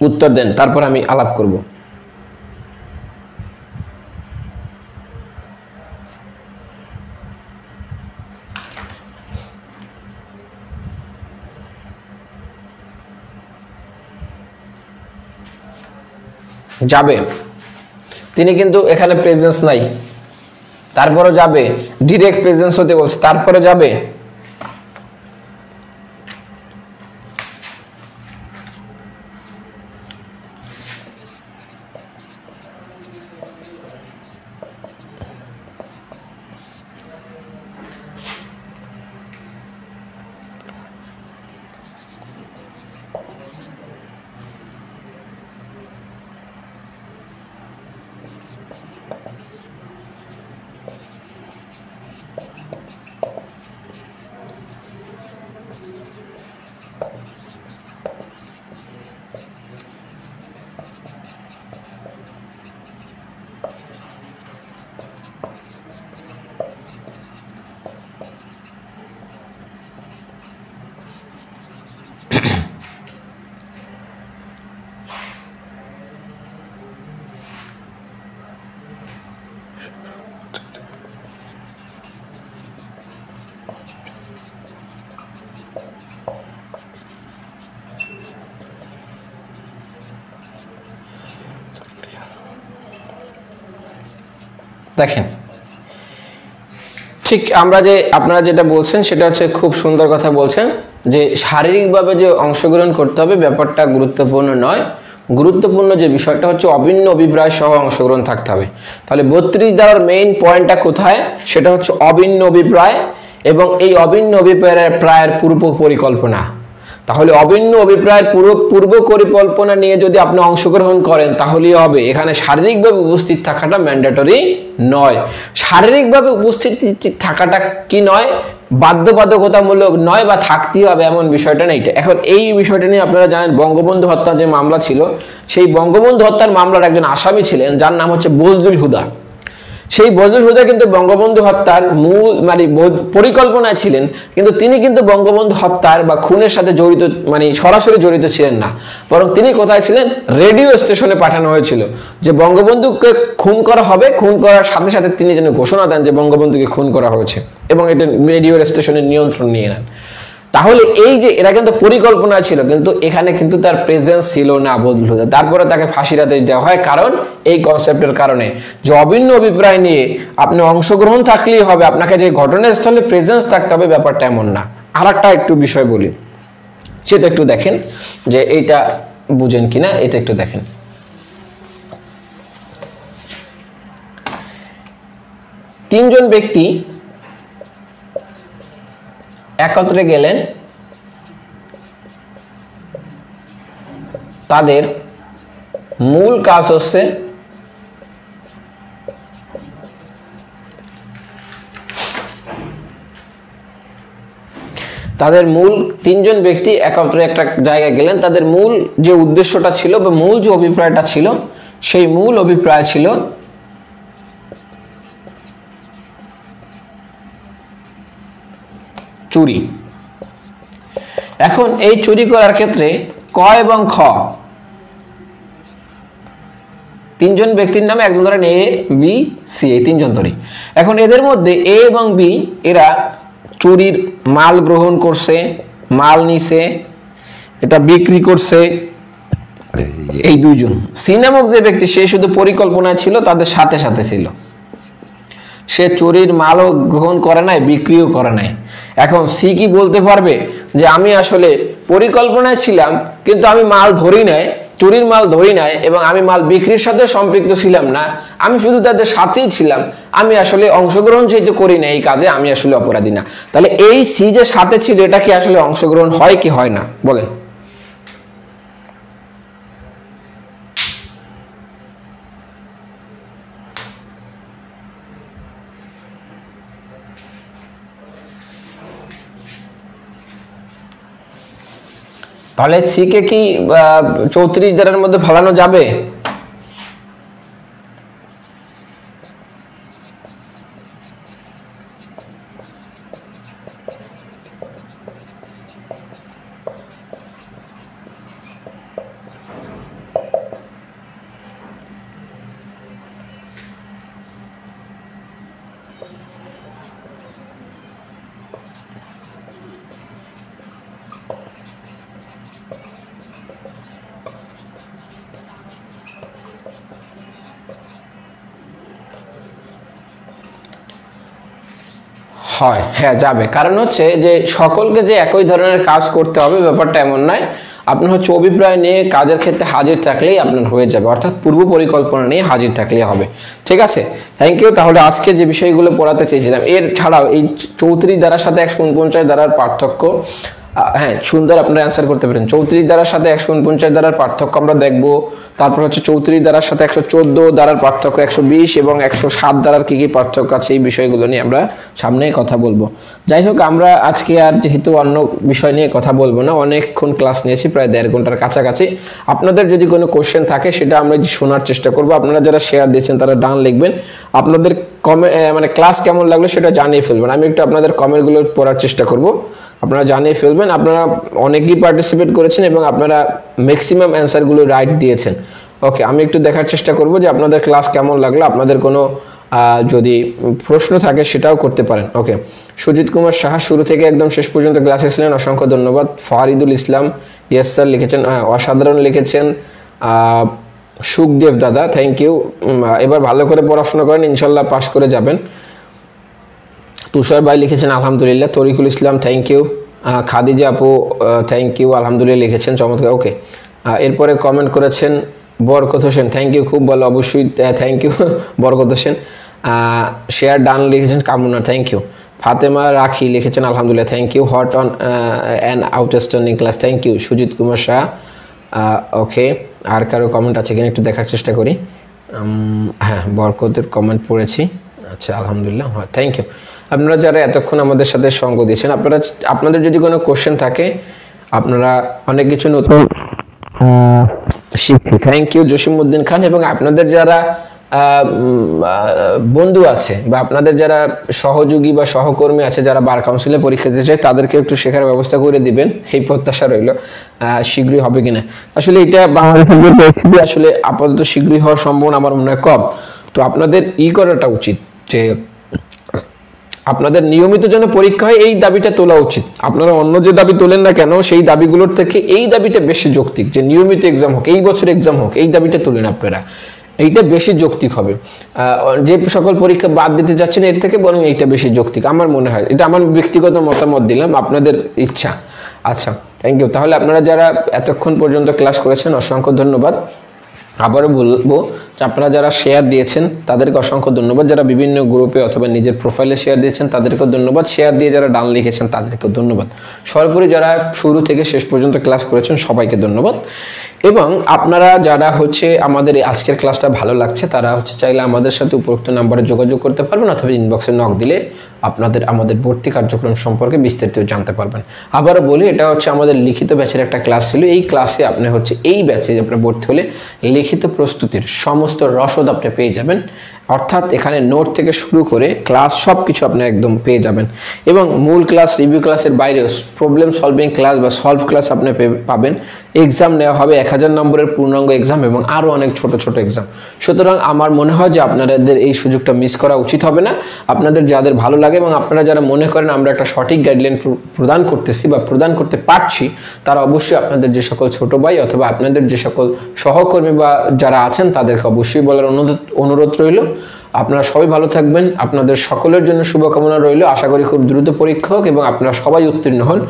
উত্তর দেন, তারপর আমি আলাপ করব। যাবে, তিনি কিন্তু এখানে প্রেজেন্স নাই, তারপরে যাবে, ডিরেক্ট প্রেজেন্স হতে বলছে তারপরে যাবে। দেখেন ঠিক আমরা যে আপনারা যেটা বলছেন সেটা হচ্ছে খুব সুন্দর কথা বলছেন যে শারীরিকভাবে যে অংশগ্রহণ করতে হবে ব্যাপারটা গুরুত্বপূর্ণ নয়, গুরুত্বপূর্ণ যে বিষয়টা হচ্ছে অভিন্ন অভিপ্রায় সহ অংশগ্রহণ থাকতে হবে। তাহলে 32 ধারার মেইন পয়েন্টটা কোথায়, সেটা হচ্ছে অভিন্ন অভিপ্রায় এবং এই অভিন্ন অভিপ্রায়ের পূর্ব পরিকল্পনা। তাহলে অভিন্ন অভিপ্রায়ের পূর্ব পরিকল্পনা নিয়ে যদি আপনি অংশগ্রহণ করেন তাহলেই হবে। এখানে শারীরিকভাবে উপস্থিত থাকাটা ম্যান্ডেটরি নয়। শারীরিকভাবে উপস্থিত থাকাটা কি নয়, বাধ্যবাধকতামূলক নয় বা থাকতেই হবে এমন বিষয়টা নেই। এখন এই বিষয়টা নিয়ে আপনারা জানেন বঙ্গবন্ধু হত্যার যে মামলা ছিল, সেই বঙ্গবন্ধু হত্যার মামলার একজন আসামি ছিলেন যার নাম হচ্ছে বজলুল হুদা। সেই বজলুল হুদা কিন্তু বঙ্গবন্ধু হত্যার মূল পরিকল্পনায় ছিলেন, কিন্তু তিনি কিন্তু বঙ্গবন্ধু হত্যার বা খুনের সাথে জড়িত সরাসরি জড়িত ছিলেন না, বরং তিনি কোথায় ছিলেন, রেডিও স্টেশনে পাঠানো হয়েছিল যে বঙ্গবন্ধুকে খুন করা হবে। খুন করার সাথে সাথে তিনি যেন ঘোষণা দেন যে বঙ্গবন্ধুকে খুন করা হয়েছে এবং এটা রেডিও স্টেশনের নিয়ন্ত্রণ নিয়ে নেন। তাহলে এই যে এরা কিন্তু পরিকল্পনা ছিল, কিন্তু এখানে কিন্তু তার প্রেজেন্স ছিল না বজলুল হুদা। তারপরে তাকে ফাঁসির আদেশ দেওয়া হয়, কারণ এই কনসেপ্টের কারণে যে অভিন্ন অভিপ্রায় নিয়ে আপনি অংশগ্রহণ থাকলেই হবে, আপনাকে যে ঘটনাস্থলে প্রেজেন্স থাকতে হবে ব্যাপারটা এমন না। আর একটা একটু বিষয় বলি, সেটা একটু দেখেন যে এইটা বুঝেন কিনা, এটা একটু দেখেন। তিনজন ব্যক্তি একত্রে গেলেন, তাদের মূল কাজ হচ্ছে তিনজন ব্যক্তি একত্রে একটা জায়গায় গেলেন, তাদের মূল যে উদ্দেশ্যটা ছিল বা মূল যে অভিপ্রায়টা ছিল, সেই মূল অভিপ্রায় ছিল চুরি। এখন এই চুরি করার ক্ষেত্রে ক এবং খ তিনজন ব্যক্তির নামে, একজন ধরেন এ বি সি, এই তিনজন ধরি। এখন এদের মধ্যে এ এবং বি এরা চুরির মাল গ্রহণ করছে, মাল নিছে, এটা বিক্রি করছে এই দুইজন। সি নামক যে ব্যক্তি সে শুধু পরিকল্পনায় ছিল, তাদের সাথে সাথে ছিল, সে চুরির মালও গ্রহণ করে নাই, বিক্রিও করে নাই। এখন সি কি বলতে পারবে যে আমি আসলে পরিকল্পনায় ছিলাম কিন্তু আমি মাল ধরি নাই, চুরির মাল ধরি নাই এবং আমি মাল বিক্রির সাথে সম্পৃক্ত ছিলাম না, আমি শুধু তাদের সাথেই ছিলাম, আমি আসলে অংশগ্রহণ যেহেতু করি না এই কাজে, আমি আসলে অপরাধী না। তাহলে এই সি যে সাথে ছিল এটা কি আসলে অংশগ্রহণ হয় কি হয় না বলেন? তাহলে সি কে কি 34 ধারার মধ্যে ফেলানো যাবে? হয়, হ্যাঁ যাবে। কারণ হচ্ছে যে সকলকে যে একই ধরনের কাজ করতে হবে ব্যাপারটা এমন নয়। আপনার হচ্ছে অভিপ্রায় নিয়ে কাজের ক্ষেত্রে হাজির থাকলেই আপনার হয়ে যাবে, অর্থাৎ পূর্ব পরিকল্পনা নিয়ে হাজির থাকলেই হবে। ঠিক আছে, থ্যাংক ইউ। তাহলে আজকে যে বিষয়গুলো পড়াতে চেয়েছিলাম, এর ছাড়াও এই 34 ধারার সাথে 149 ধারার পার্থক্য, হ্যাঁ সুন্দর আপনারা অ্যান্সার করতে পারেন। 34 ধারার সাথে 149 ধারার পার্থক্য আমরা দেখব। তারপর হচ্ছে 34 ধারার সাথে 114 ধারার পার্থক্য, 120 এবং 107 ধারার কি কি পার্থক্য আছে এই বিষয়গুলো নিয়ে আমরা সামনে কথা বলবো। যাই হোক, আমরা আজকে আর যেহেতু অন্য বিষয় নিয়ে কথা বলবো না, অনেকক্ষণ ক্লাস নিয়েছি, প্রায় 1.5 ঘন্টার কাছাকাছি। আপনাদের যদি কোনো কোশ্চেন থাকে সেটা আমরা শোনার চেষ্টা করব। আপনারা যারা শেয়ার দিয়েছেন তারা ডান লিখবেন। আপনাদের মানে ক্লাস কেমন লাগলো সেটা জানিয়ে ফেলবেন। আমি একটু আপনাদের কমেন্টগুলো পড়ার চেষ্টা করব, আপনারা জানিয়ে ফেলবেন। আপনারা অনেকেই পার্টিসিপেট করেছেন এবং আপনারা ম্যাক্সিমাম অ্যান্সারগুলো রাইট দিয়েছেন। ওকে, আমি একটু দেখার চেষ্টা করব যে আপনাদের ক্লাস কেমন লাগলো। আপনাদের কোনো যদি প্রশ্ন থাকে সেটাও করতে পারেন। ওকে, সুজিত কুমার সাহা শুরু থেকে একদম শেষ পর্যন্ত ক্লাসে ছিলেন, অসংখ্য ধন্যবাদ। ফারিদুল ইসলাম ইয়েস স্যার লিখেছেন, অসাধারণ লিখেছেন। সুখদেব দাদা থ্যাংক ইউ। এবার ভালো করে পড়াশোনা করেন, ইনশাল্লাহ পাস করে যাবেন। তুষার ভাই লিখেছেন আলহামদুলিল্লাহ। তরিকুল ইসলাম থ্যাংক ইউ। খাদিজা আপু থ্যাংক ইউ, আলহামদুলিল্লাহ লিখেছেন, চমৎকার। ওকে, এরপরে কমেন্ট করেছেন বরকত হোসেন, থ্যাংক ইউ, খুব ভালো, অবশ্যই thank you Barkat Hossain. Share done লিখেছেন কামনা, থ্যাংক ইউ। ফাতেমা রাখি লিখেছেন আলহামদুলিল্লাহ, thank you. Hot on an outstanding class, thank you. Sujit Kumar Shah, okay. আর কারো কমেন্ট আছে কিনা একটু দেখার চেষ্টা করি। হ্যাঁ, বরকতের কমেন্ট পড়েছি, আচ্ছা আলহামদুলিল্লাহ, হ্যাঁ থ্যাংক ইউ। আপনারা যারা এতক্ষণ আমাদের সাথে সঙ্গ দিয়েছেন, আপনাদের যদি কোনো কোশ্চেন থাকে, আপনারা অনেক কিছু নতুন শিখছি, থ্যাংক ইউ জসিমউদ্দিন খান। এবং আপনাদের যারা বন্ধু আছে বা আপনাদের যারা সহযোগী বা সহকর্মী আছে যারা বার কাউন্সিলে পরীক্ষা দিতে চায়, তাদেরকে একটু শেখার ব্যবস্থা করে দিবেন, এই প্রত্যাশা রইল। শীঘ্রই হবে কিনা আসলে এটা বাংলাদেশের আসলে আপাতত শীঘ্রই হওয়ার সম্ভাবনা আমার মনে হয় কম। তো আপনাদের করাটা উচিত যে আপনাদের নিয়মিত যেন পরীক্ষা হয়, এই দাবিটা তোলা উচিত। আপনারা অন্য যে দাবি তোলেন না কেন, সেই দাবিগুলোর থেকে এই দাবিটা বেশি যৌক্তিক, যে নিয়মিত এক্সাম হোক, এই বছর এক্সাম হোক, এই দাবিটা তোলেন আপনারা, এইটা বেশি যৌক্তিক হবে। যে সকল পরীক্ষা বাদ দিতে যাচ্ছেন এর থেকে বরং এইটা বেশি যৌক্তিক আমার মনে হয়। এটা আমার ব্যক্তিগত মতামত দিলাম, আপনাদের ইচ্ছা। আচ্ছা, থ্যাংক ইউ। তাহলে আপনারা যারা এতক্ষণ পর্যন্ত ক্লাস করেছেন অসংখ্য ধন্যবাদ। আবারও বলবো যে আপনারা যারা শেয়ার দিয়েছেন তাদেরকে অসংখ্য ধন্যবাদ। যারা বিভিন্ন গ্রুপে অথবা নিজের প্রোফাইলে শেয়ার দিয়েছেন তাদেরকেও ধন্যবাদ। শেয়ার দিয়ে যারা ডান লিখেছেন তাদেরকেও ধন্যবাদ। সর্বোপরি যারা শুরু থেকে শেষ পর্যন্ত ক্লাস করেছেন সবাইকে ধন্যবাদ। এবং আপনারা যারা হচ্ছে আমাদের এই আজকের ক্লাসটা ভালো লাগছে তারা হচ্ছে চাইলে আমাদের সাথে উপরোক্ত নাম্বারে যোগাযোগ করতে পারবেন, অথবা ইনবক্সে নক দিলে আমাদের ভর্তি কার্যক্রম সম্পর্কে বিস্তারিত জানতে পারবেন। আবারও বলি, এটা হচ্ছে আমাদের লিখিত ব্যাচের একটা ক্লাস ছিল। এই ক্লাসে আপনি হচ্ছে এই ব্যাচে আপনার ভর্তি হলে লিখিত প্রস্তুতির সমস্ত রসদ আপনি পেয়ে যাবেন, অর্থাৎ এখানে নোট থেকে শুরু করে ক্লাস সব কিছু আপনি একদম পেয়ে যাবেন। এবং মূল ক্লাস, রিভিউ ক্লাসের বাইরেও প্রবলেম সলভিং ক্লাস বা সলভ ক্লাস আপনি পাবেন। এক্সাম নেওয়া হবে 1000 নম্বরের পূর্ণাঙ্গ এক্সাম এবং আরও অনেক ছোট ছোট এক্সাম। সুতরাং আমার মনে হয় যে আপনাদের এই সুযোগটা মিস করা উচিত হবে না। আপনাদের যাদের ভালো লাগে এবং আপনারা যারা মনে করেন আমরা একটা সঠিক গাইডলাইন প্রদান করতেছি বা প্রদান করতে পারছি, তারা অবশ্যই আপনাদের যে সকল ছোট ভাই অথবা আপনাদের যে সকল সহকর্মী বা যারা আছেন তাদেরকে অবশ্যই বলার অনুরোধ রইল। আপনারা সবাই ভালো থাকবেন, আপনাদের সকলের জন্য শুভকামনা রইল। আশা করি খুব দ্রুত পরীক্ষা হোক এবং আপনারা সবাই উত্তীর্ণ হন,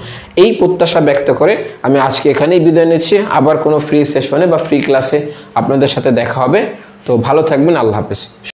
এই প্রত্যাশা ব্যক্ত করে আমি আজকে এখানেই বিদায় নিচ্ছি। আবার কোনো ফ্রি সেশনে বা ফ্রি ক্লাসে আপনাদের সাথে দেখা হবে। তো ভালো থাকবেন, আল্লাহ হাফেজ।